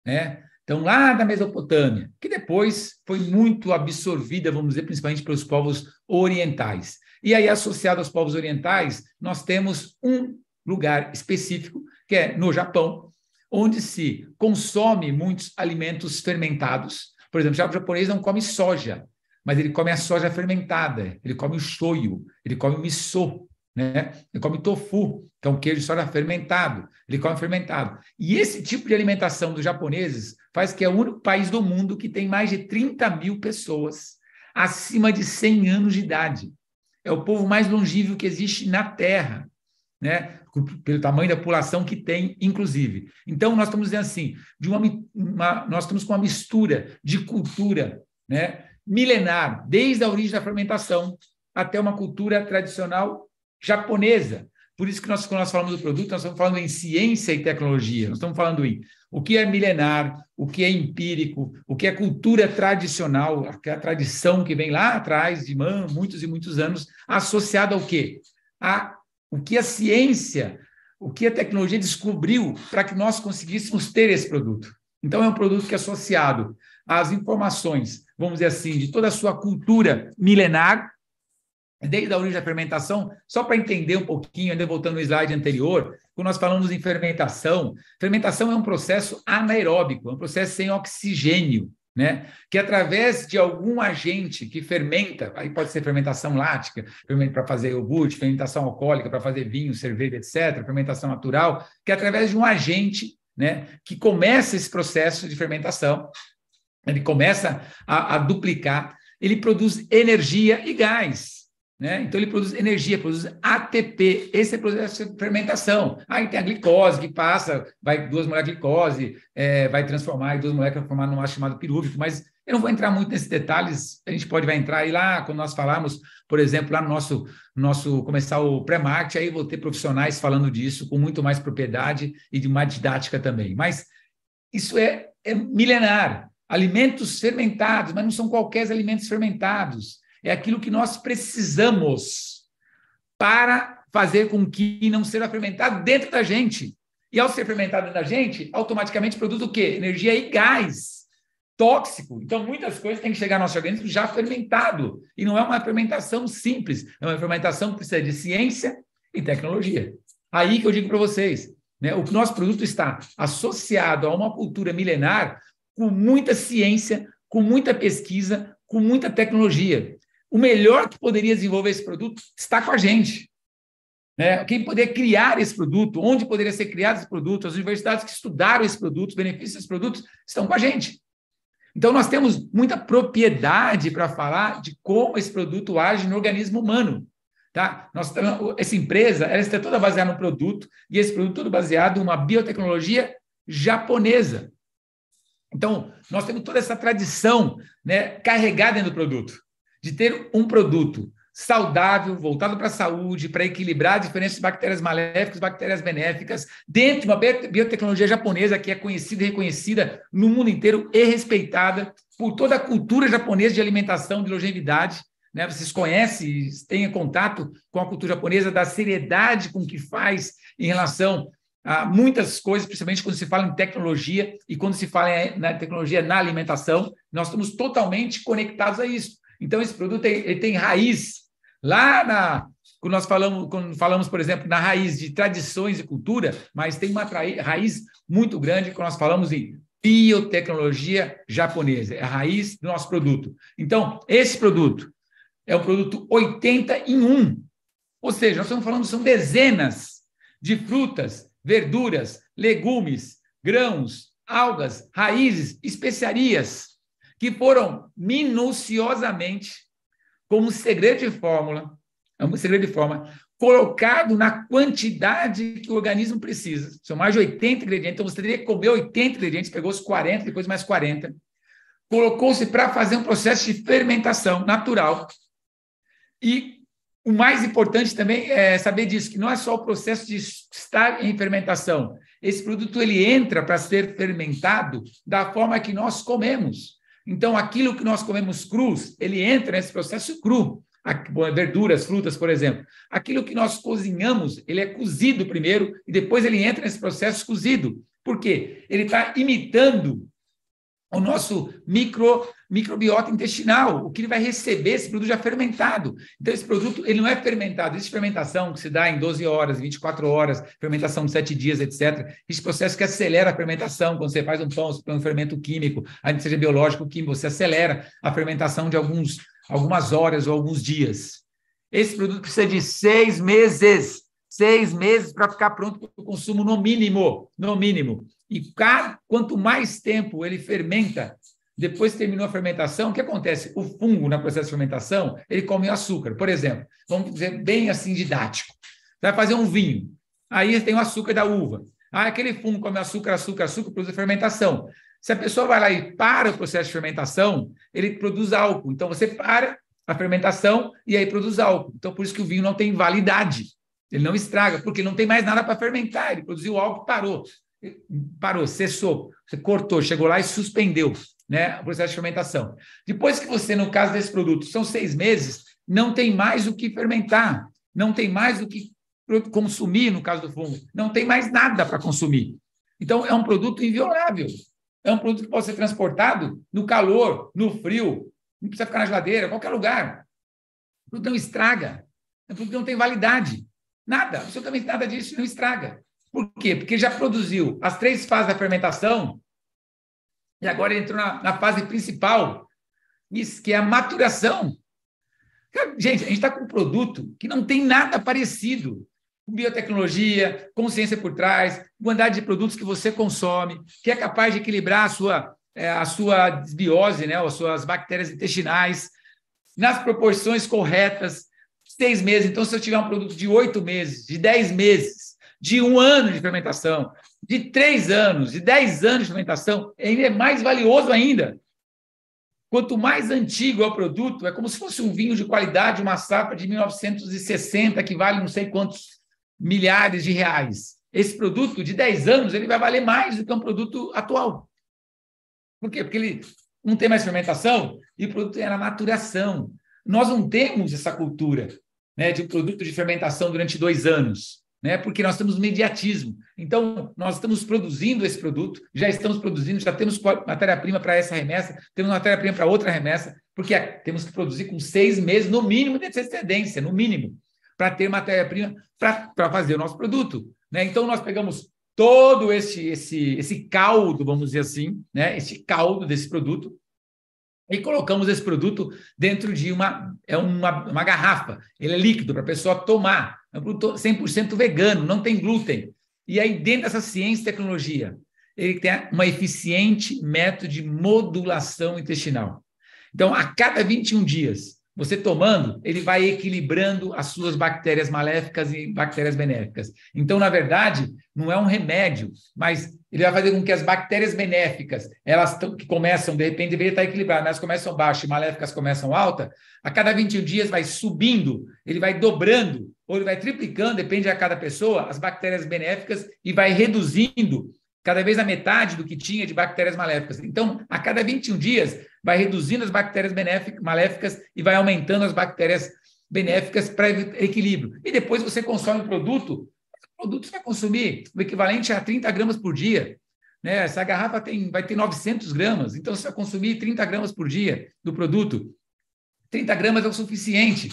né? Então, lá da Mesopotâmia, que depois foi muito absorvida, vamos dizer, principalmente pelos povos orientais. E aí, associado aos povos orientais, nós temos um lugar específico, que é no Japão, onde se consome muitos alimentos fermentados. Por exemplo, o japonês não come soja, mas ele come a soja fermentada, ele come o shoyu, ele come o miso, né? Ele come tofu, que é um queijo de soja fermentado, ele come fermentado. E esse tipo de alimentação dos japoneses faz que é o único país do mundo que tem mais de 30 mil pessoas acima de 100 anos de idade. É o povo mais longevo que existe na Terra, né? Pelo tamanho da população que tem, inclusive. Então, nós estamos dizendo assim, nós estamos com uma mistura de cultura, né, milenar, desde a origem da fermentação até uma cultura tradicional japonesa. Por isso que quando nós falamos do produto, nós estamos falando em ciência e tecnologia, nós estamos falando em o que é milenar, o que é empírico, o que é cultura tradicional, a tradição que vem lá atrás, de muitos e muitos anos, associada ao quê? O que a ciência, o que a tecnologia descobriu para que nós conseguíssemos ter esse produto. Então, é um produto que é associado às informações, vamos dizer assim, de toda a sua cultura milenar, desde a origem da fermentação, só para entender um pouquinho, ainda voltando no slide anterior, quando nós falamos em fermentação é um processo anaeróbico, é um processo sem oxigênio, né? Que através de algum agente que fermenta, aí pode ser fermentação lática, para fazer iogurte, fermentação alcoólica, para fazer vinho, cerveja, etc., fermentação natural, que através de um agente, né, que começa esse processo de fermentação, ele começa a duplicar, ele produz energia e gás. Né? Então, ele produz energia, produz ATP. Esse é o processo de fermentação. Aí tem a glicose que passa, vai 2 moléculas de glicose, vai transformar em 2 moléculas, formar num ácido chamado pirúvico, mas eu não vou entrar muito nesses detalhes, a gente vai entrar aí lá, quando nós falarmos, por exemplo, lá no nosso começar o pré-marketing, aí vou ter profissionais falando disso com muito mais propriedade e de uma didática também. Mas isso é milenar. Alimentos fermentados, mas não são qualquer alimentos fermentados. É aquilo que nós precisamos para fazer com que não seja fermentado dentro da gente. E ao ser fermentado dentro da gente, automaticamente produz o quê? Energia e gás tóxico. Então, muitas coisas têm que chegar no nosso organismo já fermentado. E não é uma fermentação simples, é uma fermentação que precisa de ciência e tecnologia. Aí que eu digo para vocês, né, o nosso produto está associado a uma cultura milenar com muita ciência, com muita pesquisa, com muita tecnologia. O melhor que poderia desenvolver esse produto está com a gente. Né? Quem poderia criar esse produto, onde poderia ser criado esse produto, as universidades que estudaram esse produto, os benefícios desses produtos, estão com a gente. Então, nós temos muita propriedade para falar de como esse produto age no organismo humano. Tá? Essa empresa ela está toda baseada no produto, e esse produto todo baseado em uma biotecnologia japonesa. Então, nós temos toda essa tradição, né, carregada dentro do produto, de ter um produto saudável, voltado para a saúde, para equilibrar a diferença de bactérias maléficas e bactérias benéficas, dentro de uma biotecnologia japonesa que é conhecida e reconhecida no mundo inteiro e respeitada por toda a cultura japonesa de alimentação, de longevidade. Né? Vocês conhecem, têm contato com a cultura japonesa, da seriedade com que faz em relação a muitas coisas, principalmente quando se fala em tecnologia e quando se fala na tecnologia na alimentação, nós estamos totalmente conectados a isso. Então, esse produto ele tem raiz lá quando falamos, por exemplo, na raiz de tradições e cultura, mas tem uma raiz muito grande quando nós falamos em biotecnologia japonesa, é a raiz do nosso produto. Então, esse produto é o produto 80 em 1, ou seja, nós estamos falando, são dezenas de frutas, verduras, legumes, grãos, algas, raízes, especiarias, que foram minuciosamente, como segredo de fórmula, colocado na quantidade que o organismo precisa. São mais de 80 ingredientes, então você teria que comer 80 ingredientes, pegou os 40, depois mais 40, colocou-se para fazer um processo de fermentação natural e O mais importante também é saber disso, que não é só o processo de estar em fermentação. Esse produto ele entra para ser fermentado da forma que nós comemos. Então, aquilo que nós comemos crus, ele entra nesse processo cru. Verduras, frutas, por exemplo. Aquilo que nós cozinhamos, ele é cozido primeiro e depois ele entra nesse processo cozido. Por quê? Ele está imitando o nosso microbiota intestinal, o que ele vai receber, esse produto já fermentado. Então, esse produto ele não é fermentado. Existe fermentação que se dá em 12 horas, 24 horas, fermentação de 7 dias, etc. Existe processo que acelera a fermentação. Quando você faz um pão, você põe um fermento químico, ainda seja biológico, químico, você acelera a fermentação de algumas horas ou alguns dias. Esse produto precisa de 6 meses. 6 meses para ficar pronto para o consumo no mínimo. No mínimo. E quanto mais tempo ele fermenta, depois que terminou a fermentação, o que acontece? O fungo, no processo de fermentação, ele come o açúcar. Por exemplo, vamos dizer bem assim didático. Você vai fazer um vinho. Aí tem o açúcar da uva. Aquele fungo come açúcar, produz a fermentação. Se a pessoa vai lá e para o processo de fermentação, ele produz álcool. Então, você para a fermentação e aí produz álcool. Então, por isso que o vinho não tem validade. Ele não estraga, porque não tem mais nada para fermentar. Ele produziu álcool, parou, cessou, você cortou, chegou lá e suspendeu, né, o processo de fermentação. Depois que você, no caso desse produto, são 6 meses, não tem mais o que fermentar, não tem mais o que consumir, no caso do fungo, não tem mais nada para consumir. Então, é um produto inviolável. É um produto que pode ser transportado no calor, no frio, não precisa ficar na geladeira, em qualquer lugar. O produto não estraga, o produto não tem validade. Nada, absolutamente nada disso não estraga. Por quê? Porque já produziu as 3 fases da fermentação e agora entrou na fase principal, que é a maturação. Gente, a gente está com um produto que não tem nada parecido com biotecnologia, com ciência por trás, quantidade de produtos que você consome, que é capaz de equilibrar a sua desbiose, né, as suas bactérias intestinais, nas proporções corretas, 6 meses. Então, se eu tiver um produto de 8 meses, de 10 meses, de 1 ano de fermentação, de 3 anos, de 10 anos de fermentação, ele é mais valioso ainda. Quanto mais antigo é o produto, é como se fosse um vinho de qualidade, uma safra de 1960, que vale não sei quantos milhares de reais. Esse produto de 10 anos, ele vai valer mais do que um produto atual. Por quê? Porque ele não tem mais fermentação e o produto é na maturação. Nós não temos essa cultura, né, de um produto de fermentação durante 2 anos. Né? Porque nós temos mediatismo. Então, nós estamos produzindo esse produto, já estamos produzindo, já temos matéria-prima para essa remessa, temos matéria-prima para outra remessa, porque temos que produzir com 6 meses, no mínimo, de antecedência, no mínimo, para ter matéria-prima para fazer o nosso produto. Né? Então, nós pegamos todo esse caldo, vamos dizer assim, né? Esse caldo desse produto, e colocamos esse produto dentro de uma garrafa. Ele é líquido para a pessoa tomar. É um produto 100% vegano, não tem glúten. E aí, dentro dessa ciência e tecnologia, ele tem uma eficiente método de modulação intestinal. Então, a cada 21 dias, você tomando, ele vai equilibrando as suas bactérias maléficas e bactérias benéficas. Então, na verdade, não é um remédio, mas ele vai fazer com que as bactérias benéficas, que começam, de repente, deveria estar equilibradas, mas começam baixas e maléficas começam alta, a cada 21 dias vai subindo, ele vai dobrando, ou ele vai triplicando, depende de cada pessoa, as bactérias benéficas e vai reduzindo cada vez a metade do que tinha de bactérias maléficas. Então, a cada 21 dias, vai reduzindo as bactérias maléficas e vai aumentando as bactérias benéficas para equilíbrio. E depois você consome o produto você vai consumir o equivalente a 30 gramas por dia. Né? Essa garrafa vai ter 900 gramas, então você vai consumir 30 gramas por dia do produto. 30 gramas é o suficiente.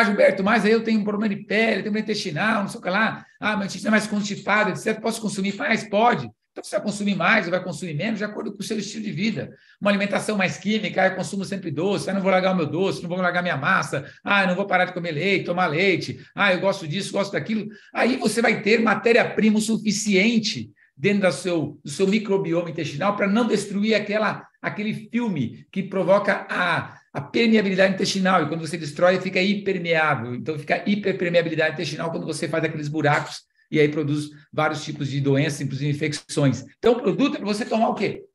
Gilberto, mas aí eu tenho um problema de pele, tenho um intestinal, não sei o que lá. Meu intestino é mais constipado, etc. Posso consumir mais? Pode. Então, você vai consumir mais ou vai consumir menos, de acordo com o seu estilo de vida. Uma alimentação mais química, eu consumo sempre doce, não vou largar o meu doce, não vou largar minha massa, eu não vou parar de comer leite, tomar leite, eu gosto disso, gosto daquilo. Aí você vai ter matéria-prima o suficiente dentro do seu microbioma intestinal para não destruir aquele filme que provoca a permeabilidade intestinal. E quando você destrói, fica hipermeável. Então, fica hiperpermeabilidade intestinal quando você faz aqueles buracos e aí produz vários tipos de doenças, inclusive infecções. Então, o produto é para você tomar o quê?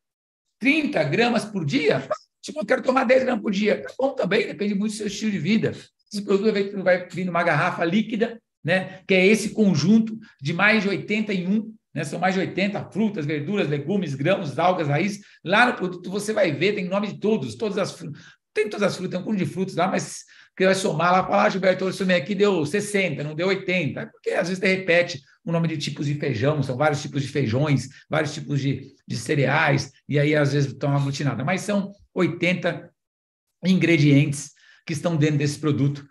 30 gramas por dia? Tipo, eu quero tomar 10 gramas por dia. Tá bom também, depende muito do seu estilo de vida. Esse produto vai vir numa garrafa líquida, né? Que é esse conjunto de mais de 81, né? São mais de 80 frutas, verduras, legumes, grãos, algas, raízes. Lá no produto você vai ver, tem nome de todas as frutas. Tem todas as frutas, tem um conjunto de frutas lá, mas que vai somar lá, falar, Gilberto, eu somei aqui, deu 60, não deu 80, porque às vezes você repete o nome de tipos de feijão, são vários tipos de feijões, vários tipos de cereais, e aí às vezes estão aglutinadas, mas são 80 ingredientes que estão dentro desse produto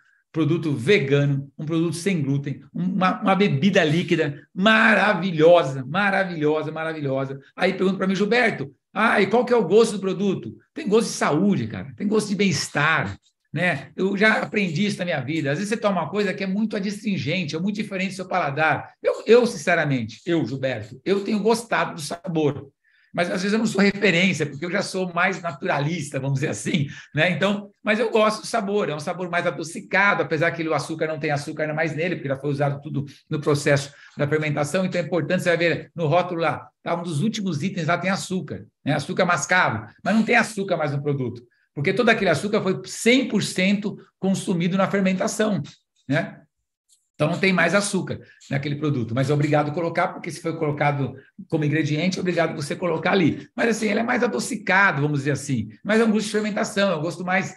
vegano, um produto sem glúten, uma bebida líquida maravilhosa, maravilhosa, maravilhosa. Aí pergunta para mim, Gilberto, e qual que é o gosto do produto? Tem gosto de saúde, cara, tem gosto de bem-estar, né? Eu já aprendi isso na minha vida. Às vezes você toma uma coisa que é muito adstringente, é muito diferente do seu paladar. Sinceramente, Gilberto, eu tenho gostado do sabor, mas às vezes eu não sou referência, porque eu já sou mais naturalista, vamos dizer assim, né? Então, mas eu gosto do sabor, é um sabor mais adocicado, apesar que o açúcar não tem açúcar mais nele, porque já foi usado tudo no processo da fermentação, então é importante, você vai ver no rótulo lá, tá? Um dos últimos itens lá tem açúcar, né? Açúcar mascavo, mas não tem açúcar mais no produto, porque todo aquele açúcar foi 100% consumido na fermentação, né? Então, não tem mais açúcar naquele produto, mas é obrigado a colocar, porque se foi colocado como ingrediente, é obrigado você colocar ali. Mas, assim, ele é mais adocicado, vamos dizer assim, mas é um gosto de fermentação, é um gosto mais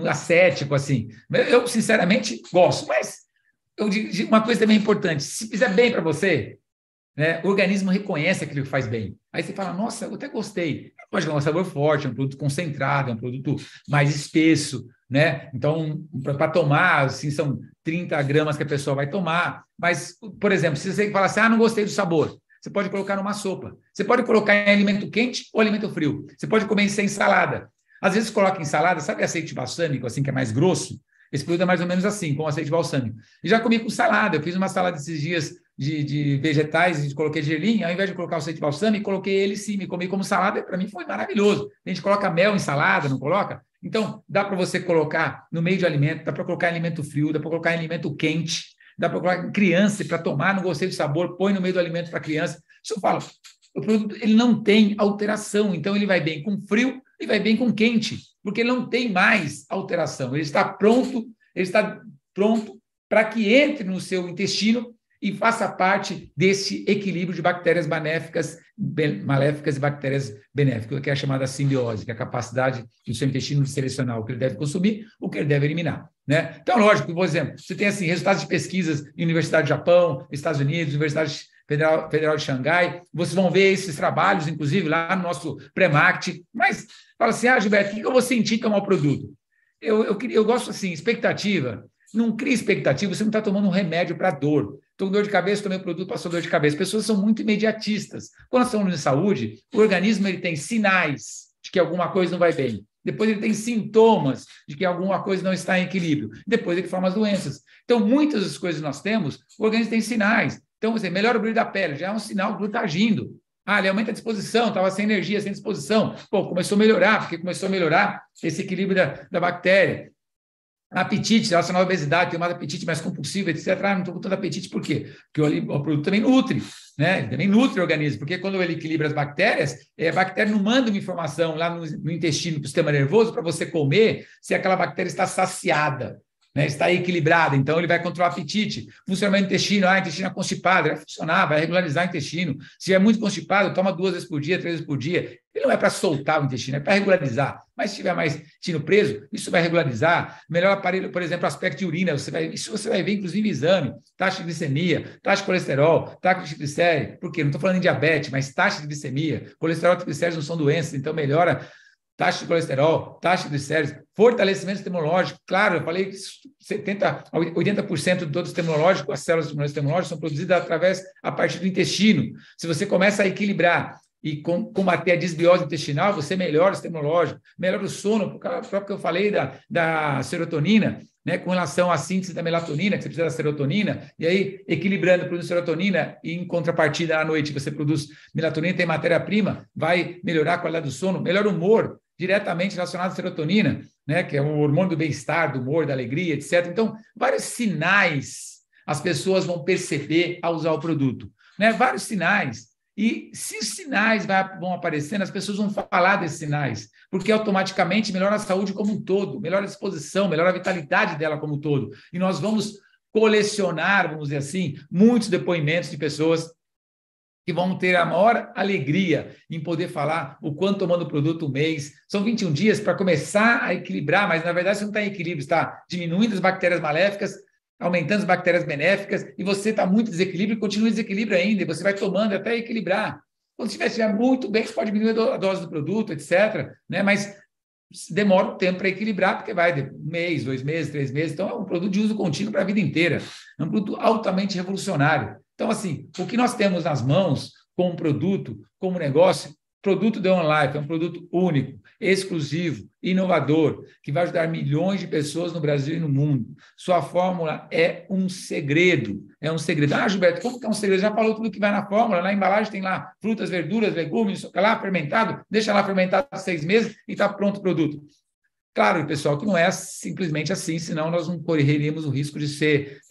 acético, assim. Eu, sinceramente, gosto, mas eu digo uma coisa também importante, se fizer bem para você, né, o organismo reconhece aquilo que faz bem. Aí você fala, nossa, eu até gostei. Pode ter um sabor forte, é um produto concentrado, é um produto mais espesso, né? Então, para tomar, assim, são 30 gramas que a pessoa vai tomar. Mas, por exemplo, se você fala assim, não gostei do sabor, você pode colocar numa sopa. Você pode colocar em alimento quente ou alimento frio. Você pode comer sem salada. Às vezes coloca em salada, sabe azeite balsâmico, assim, que é mais grosso? Esse produto é mais ou menos assim, com azeite balsâmico. E já comi com salada. Eu fiz uma salada esses dias de vegetais, e coloquei gergelim, ao invés de colocar o azeite balsâmico, coloquei ele sim, me comi como salada, para mim foi maravilhoso. A gente coloca mel em salada, não coloca? Então, dá para você colocar no meio de alimento, dá para colocar em alimento frio, dá para colocar em alimento quente, dá para colocar em criança para tomar, não gostei do sabor, põe no meio do alimento para criança. Isso eu falo, o produto ele não tem alteração, então ele vai bem com frio e vai bem com quente, porque ele não tem mais alteração, ele está pronto para que entre no seu intestino e faça parte desse equilíbrio de bactérias maléficas e bactérias benéficas, que é a chamada simbiose, que é a capacidade do seu intestino de selecionar o que ele deve consumir, o que ele deve eliminar, né? Então, lógico, por exemplo, você tem assim, resultados de pesquisas em Universidade do Japão, Estados Unidos, Universidade Federal de Xangai, vocês vão ver esses trabalhos, inclusive, lá no nosso pré-marketing, mas fala assim, Gilberto, o que eu vou sentir tomar o produto? Eu gosto assim, expectativa. Não cria expectativa, você não está tomando um remédio para dor. Estou com dor de cabeça, tomei o produto, passou dor de cabeça. As pessoas são muito imediatistas. Quando nós estamos de saúde, o organismo ele tem sinais de que alguma coisa não vai bem. Depois ele tem sintomas de que alguma coisa não está em equilíbrio. Depois ele forma as doenças. Então, muitas das coisas que nós temos, o organismo tem sinais. Então, você melhora o brilho da pele, já é um sinal que está agindo. Ele aumenta a disposição, estava sem energia, sem disposição. Começou a melhorar, porque começou a melhorar esse equilíbrio da bactéria. Apetite, relacionado à obesidade, tem mais apetite mais compulsivo, etc. Não estou com tanto apetite, por quê? Porque o produto também nutre, né? Ele também nutre o organismo, porque quando ele equilibra as bactérias, a bactéria não manda uma informação lá no intestino, para o sistema nervoso, para você comer, se aquela bactéria está saciada, né? Está equilibrada, então ele vai controlar o apetite. Funcionamento do intestino, intestino é constipado, vai funcionar, vai regularizar o intestino. Se é muito constipado, toma 2 vezes por dia, 3 vezes por dia. Ele não é para soltar o intestino, é para regularizar. Mas se tiver mais intestino preso, isso vai regularizar. Melhor aparelho, por exemplo, aspecto de urina, isso você vai ver, inclusive, em exame. Taxa de glicemia, taxa de colesterol, taxa de triglicéridos. Por quê? Não estou falando em diabetes, mas taxa de glicemia. Colesterol e triglicéridos não são doenças, então melhora taxa de colesterol, taxa de glicéridos, fortalecimento sistemológico. Claro, eu falei que 70% a 80% de todo o sistema imunológico, as células do sistema imunológico são produzidas a partir do intestino. Se você começa a equilibrar e combater a desbiose intestinal, você melhora o sistema imunológico, melhora o sono, próprio que eu falei da serotonina, né, com relação à síntese da melatonina, que você precisa da serotonina, e aí, equilibrando, produz serotonina, e em contrapartida, à noite, você produz melatonina, tem matéria-prima, vai melhorar a qualidade do sono, melhora o humor, diretamente relacionado à serotonina, né, que é um hormônio do bem-estar, do humor, da alegria, etc. Então, vários sinais as pessoas vão perceber ao usar o produto, né, vários sinais. E se os sinais vão aparecendo, as pessoas vão falar desses sinais, porque automaticamente melhora a saúde como um todo, melhora a disposição, melhora a vitalidade dela como um todo. E nós vamos colecionar, vamos dizer assim, muitos depoimentos de pessoas que vão ter a maior alegria em poder falar o quanto tomando o produto um mês. São 21 dias para começar a equilibrar, mas na verdade você não está em equilíbrio, está diminuindo as bactérias maléficas, aumentando as bactérias benéficas, e você está muito desequilíbrio e continua em desequilíbrio ainda, e você vai tomando até equilibrar. Quando você estiver muito bem, você pode diminuir a dose do produto, etc., né? Mas demora um tempo para equilibrar, porque vai de 1 mês, 2 meses, 3 meses. Então, é um produto de uso contínuo para a vida inteira. É um produto altamente revolucionário. Então, assim, o que nós temos nas mãos como produto, como negócio, produto The One Life é um produto único, exclusivo, inovador, que vai ajudar milhões de pessoas no Brasil e no mundo. Sua fórmula é um segredo, é um segredo. Ah, Gilberto, como que é um segredo? Já falou tudo que vai na fórmula, na embalagem tem lá frutas, verduras, legumes, lá fermentado, deixa lá fermentado 6 meses e está pronto o produto. Claro, pessoal, que não é simplesmente assim, senão nós não correríamos o risco de ser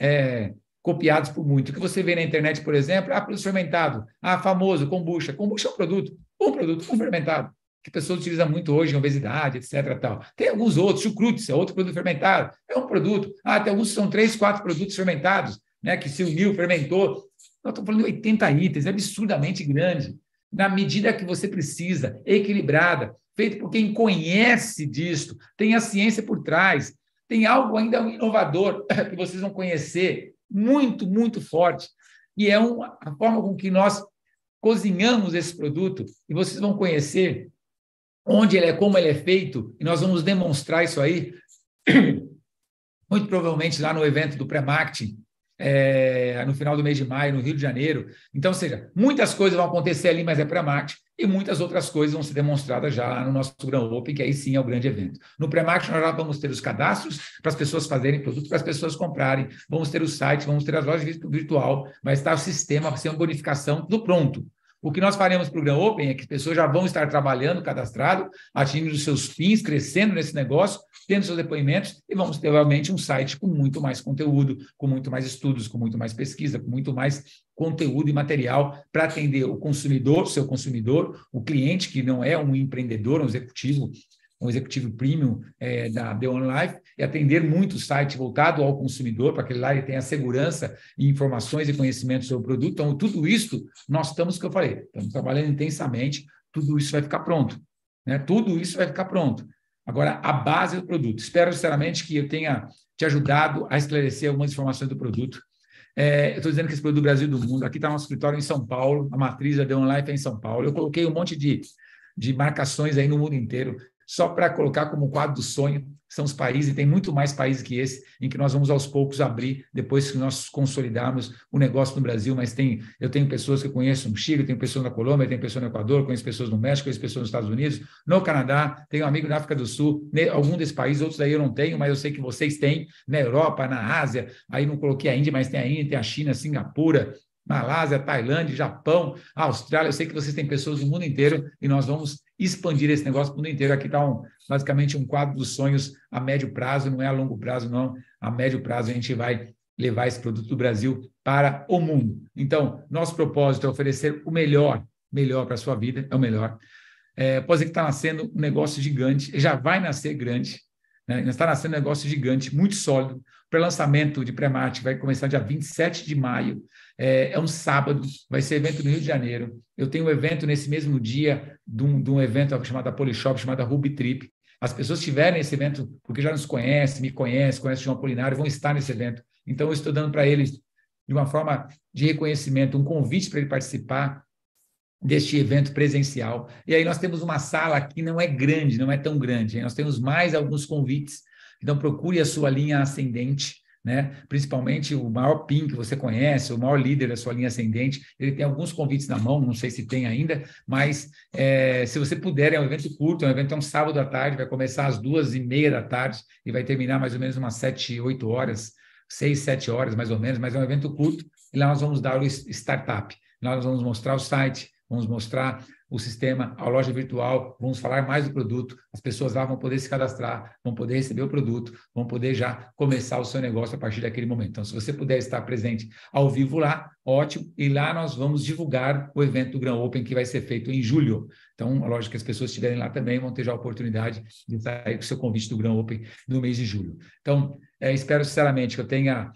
copiados por muito. O que você vê na internet, por exemplo, produto fermentado, famoso, kombucha. Kombucha é um produto fermentado, que pessoas utilizam muito hoje em obesidade, etc. Tal. Tem alguns outros, chucrutes, é outro produto fermentado, é um produto. Tem alguns que são 3, 4 produtos fermentados, né, que se uniu, fermentou. Nós estamos falando de 80 itens, é absurdamente grande, na medida que você precisa, equilibrada, feito por quem conhece disso, tem a ciência por trás, tem algo ainda inovador que vocês vão conhecer, muito, muito forte, e é a forma com que nós cozinhamos esse produto, e vocês vão conhecer onde ele é, como ele é feito, e nós vamos demonstrar isso aí, muito provavelmente lá no evento do Pré-Marketing, no final do mês de maio, no Rio de Janeiro. Então, ou seja, muitas coisas vão acontecer ali, mas é pré-marketing, e muitas outras coisas vão ser demonstradas já no nosso Grand Open, que aí sim é o grande evento. No pré-marketing, nós já vamos ter os cadastros para as pessoas fazerem produtos, para as pessoas comprarem, vamos ter o site, vamos ter as lojas virtual, vai estar o sistema, vai ser uma bonificação, tudo pronto. O que nós faremos para o Grand Open é que as pessoas já vão estar trabalhando, cadastrado, atingindo os seus fins, crescendo nesse negócio, tendo seus depoimentos, e vamos ter realmente um site com muito mais conteúdo, com muito mais estudos, com muito mais pesquisa, com muito mais conteúdo e material para atender o consumidor, seu consumidor, o cliente que não é um empreendedor, um executivo premium da The One Life, e atender muito o site voltado ao consumidor, para que lá ele tenha segurança e informações e conhecimentos sobre o produto. Então, tudo isso, nós estamos trabalhando intensamente, tudo isso vai ficar pronto, né? Tudo isso vai ficar pronto. Agora, a base do produto. Espero, sinceramente, que eu tenha te ajudado a esclarecer algumas informações do produto. Eu estou dizendo que esse produto do Brasil e do mundo. Aqui está nosso escritório em São Paulo, a matriz da The One Life é em São Paulo. Eu coloquei um monte de marcações aí no mundo inteiro, só para colocar como quadro do sonho. São os países, e tem muito mais países que esse, em que nós vamos aos poucos abrir, depois que nós consolidarmos o negócio no Brasil, mas eu tenho pessoas que eu conheço no Chile, tenho pessoas na Colômbia, tenho pessoas no Equador, conheço pessoas no México, conheço pessoas nos Estados Unidos, no Canadá, tenho um amigo na África do Sul, algum desses países, outros aí eu não tenho, mas eu sei que vocês têm, na Europa, na Ásia, aí não coloquei a Índia, mas tem a Índia, tem a China, Singapura, Malásia, Tailândia, Japão, Austrália. Eu sei que vocês têm pessoas no mundo inteiro e nós vamos expandir esse negócio para o mundo inteiro. Aqui está basicamente um quadro dos sonhos a médio prazo, não é a longo prazo, não. A médio prazo a gente vai levar esse produto do Brasil para o mundo. Então, nosso propósito é oferecer o melhor para a sua vida, é o melhor. Pode ser que está nascendo um negócio gigante, já vai nascer grande, né? Está nascendo um negócio gigante, muito sólido. O pré-lançamento de pré-marketing vai começar dia 27 de maio. É um sábado, vai ser evento no Rio de Janeiro. Eu tenho um evento nesse mesmo dia de um evento chamado Polishop, chamado Ruby Trip. As pessoas que estiverem nesse evento, porque já nos conhecem, me conhecem o João Apolinário, vão estar nesse evento. Então, eu estou dando para eles, de uma forma de reconhecimento, um convite para ele participar deste evento presencial. E aí nós temos uma sala que não é grande, não é tão grande. Nós temos mais alguns convites. Então, procure a sua linha ascendente, né? Principalmente o maior PIN que você conhece, o maior líder da sua linha ascendente. Ele tem alguns convites na mão, não sei se tem ainda, mas se você puder, é um evento curto, é um sábado à tarde, vai começar às 2h30 da tarde e vai terminar mais ou menos umas 7, 8 horas, 6, 7 horas mais ou menos, mas é um evento curto, e lá nós vamos dar o startup. Lá nós vamos mostrar o site, vamos mostrar o sistema, a loja virtual, vamos falar mais do produto, as pessoas lá vão poder se cadastrar, vão poder receber o produto, vão poder já começar o seu negócio a partir daquele momento. Então, se você puder estar presente ao vivo lá, ótimo, e lá nós vamos divulgar o evento do Grand Open que vai ser feito em julho. Então, lógico que as pessoas que estiverem lá também vão ter já a oportunidade de sair com o seu convite do Grand Open no mês de julho. Então, espero sinceramente que eu tenha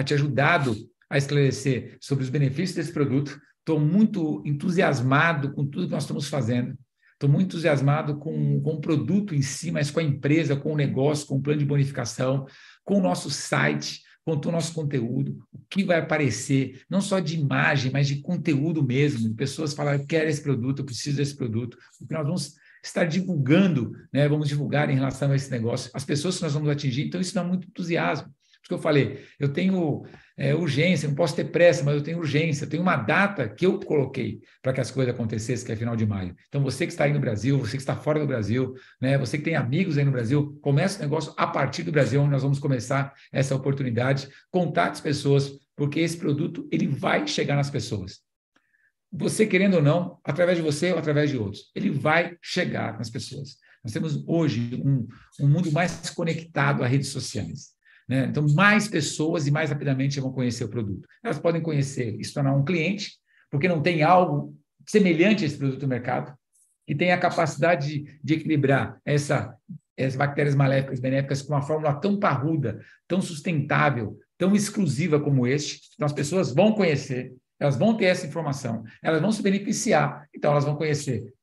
te ajudado a esclarecer sobre os benefícios desse produto. Estou muito entusiasmado com tudo que nós estamos fazendo. Estou muito entusiasmado com o produto em si, mas com a empresa, com o negócio, com o plano de bonificação, com o nosso site, com todo o nosso conteúdo, o que vai aparecer, não só de imagem, mas de conteúdo mesmo. Pessoas falarem, eu quero esse produto, eu preciso desse produto. Porque nós vamos estar divulgando, né? Vamos divulgar em relação a esse negócio, as pessoas que nós vamos atingir. Então, isso dá muito entusiasmo. Por isso que eu falei, eu tenho urgência, não posso ter pressa, mas eu tenho urgência, eu tenho uma data que eu coloquei para que as coisas acontecessem, que é final de maio. Então, você que está aí no Brasil, você que está fora do Brasil, né, você que tem amigos aí no Brasil, comece o negócio a partir do Brasil, onde nós vamos começar essa oportunidade. Contate as pessoas, porque esse produto ele vai chegar nas pessoas. Você querendo ou não, através de você ou através de outros, ele vai chegar nas pessoas. Nós temos hoje um mundo mais conectado a redes sociais. Né? Então, mais pessoas e mais rapidamente vão conhecer o produto. Elas podem conhecer e se tornar um cliente, porque não tem algo semelhante a esse produto no mercado, que tem a capacidade de equilibrar essas bactérias maléficas, benéficas, com uma fórmula tão parruda, tão sustentável, tão exclusiva como este. Então, as pessoas vão conhecer, elas vão ter essa informação, elas vão se beneficiar, então elas vão conhecer.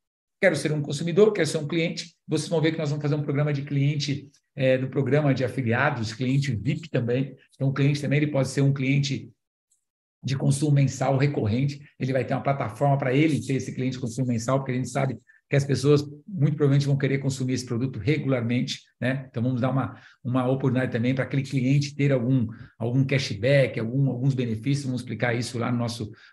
Quero ser um consumidor, quero ser um cliente. Vocês vão ver que nós vamos fazer um programa de cliente, do programa de afiliados, cliente VIP também. Então, o cliente também ele pode ser um cliente de consumo mensal recorrente. Ele vai ter uma plataforma para ele ter esse cliente de consumo mensal, porque a gente sabe que as pessoas muito provavelmente vão querer consumir esse produto regularmente, né? Então, vamos dar uma oportunidade também para aquele cliente ter algum cashback, alguns benefícios. Vamos explicar isso lá no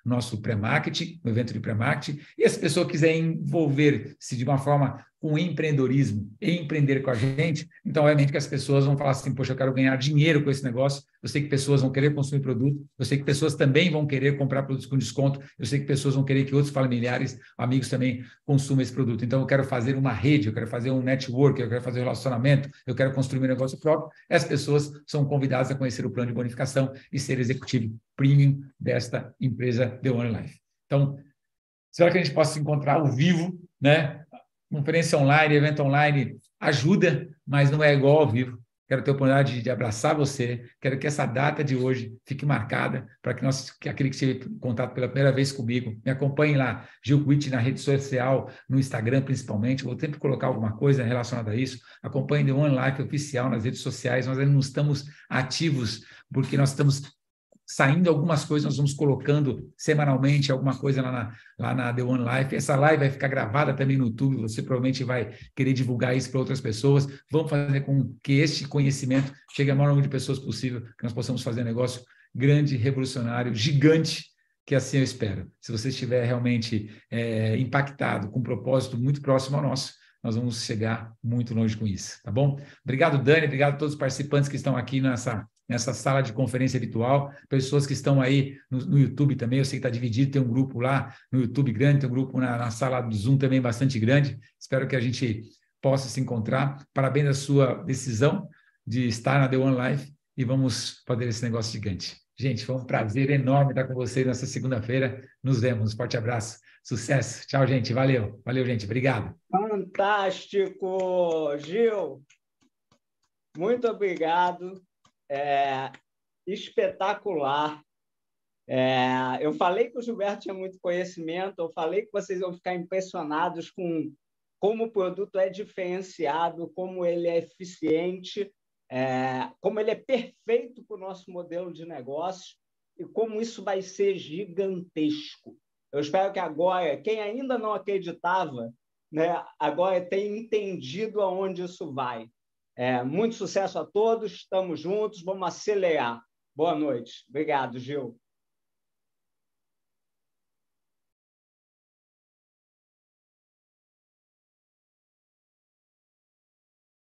nosso pré-marketing, no evento de pré-marketing. E se a pessoa quiser envolver-se de uma forma com empreendedorismo e empreender com a gente, então, obviamente, que as pessoas vão falar assim, poxa, eu quero ganhar dinheiro com esse negócio, eu sei que pessoas vão querer consumir produto, eu sei que pessoas também vão querer comprar produtos com desconto, eu sei que pessoas vão querer que outros familiares, amigos também consumam esse produto. Então, eu quero fazer uma rede, eu quero fazer um network, eu quero fazer um relacionamento, eu quero construir um negócio próprio. As pessoas são convidadas a conhecer o plano de bonificação e ser executivo premium desta empresa The One Life. Então, espero que a gente possa se encontrar ao vivo, né? Conferência online, evento online ajuda, mas não é igual ao vivo. Quero ter a oportunidade de abraçar você, quero que essa data de hoje fique marcada para que aquele que esteve em contato pela primeira vez comigo, me acompanhe lá, Gil Quitt, na rede social, no Instagram principalmente, vou sempre colocar alguma coisa relacionada a isso, acompanhe The One Life oficial nas redes sociais, nós ainda não estamos ativos, porque nós estamos saindo algumas coisas, nós vamos colocando semanalmente alguma coisa lá na The One Life. Essa live vai ficar gravada também no YouTube, você provavelmente vai querer divulgar isso para outras pessoas. Vamos fazer com que este conhecimento chegue ao maior número de pessoas possível, que nós possamos fazer um negócio grande, revolucionário, gigante, que assim eu espero. Se você estiver realmente impactado com um propósito muito próximo ao nosso, nós vamos chegar muito longe com isso, tá bom? Obrigado, Dani, obrigado a todos os participantes que estão aqui nessa sala de conferência virtual, pessoas que estão aí no YouTube também, eu sei que está dividido, tem um grupo lá no YouTube grande, tem um grupo na sala do Zoom também bastante grande, espero que a gente possa se encontrar. Parabéns à sua decisão de estar na The One Life e vamos fazer esse negócio gigante. Gente, foi um prazer enorme estar com vocês nessa segunda-feira, nos vemos, um forte abraço, sucesso, tchau, gente, valeu, gente, obrigado. Fantástico, Gil, muito obrigado. Espetacular. Eu falei que o Gilberto tinha muito conhecimento, eu falei que vocês vão ficar impressionados com como o produto é diferenciado, como ele é eficiente, como ele é perfeito para o nosso modelo de negócio e como isso vai ser gigantesco. Eu espero que agora, quem ainda não acreditava, né, agora tenha entendido aonde isso vai. Muito sucesso a todos, estamos juntos, vamos acelerar. Boa noite. Obrigado, Gil.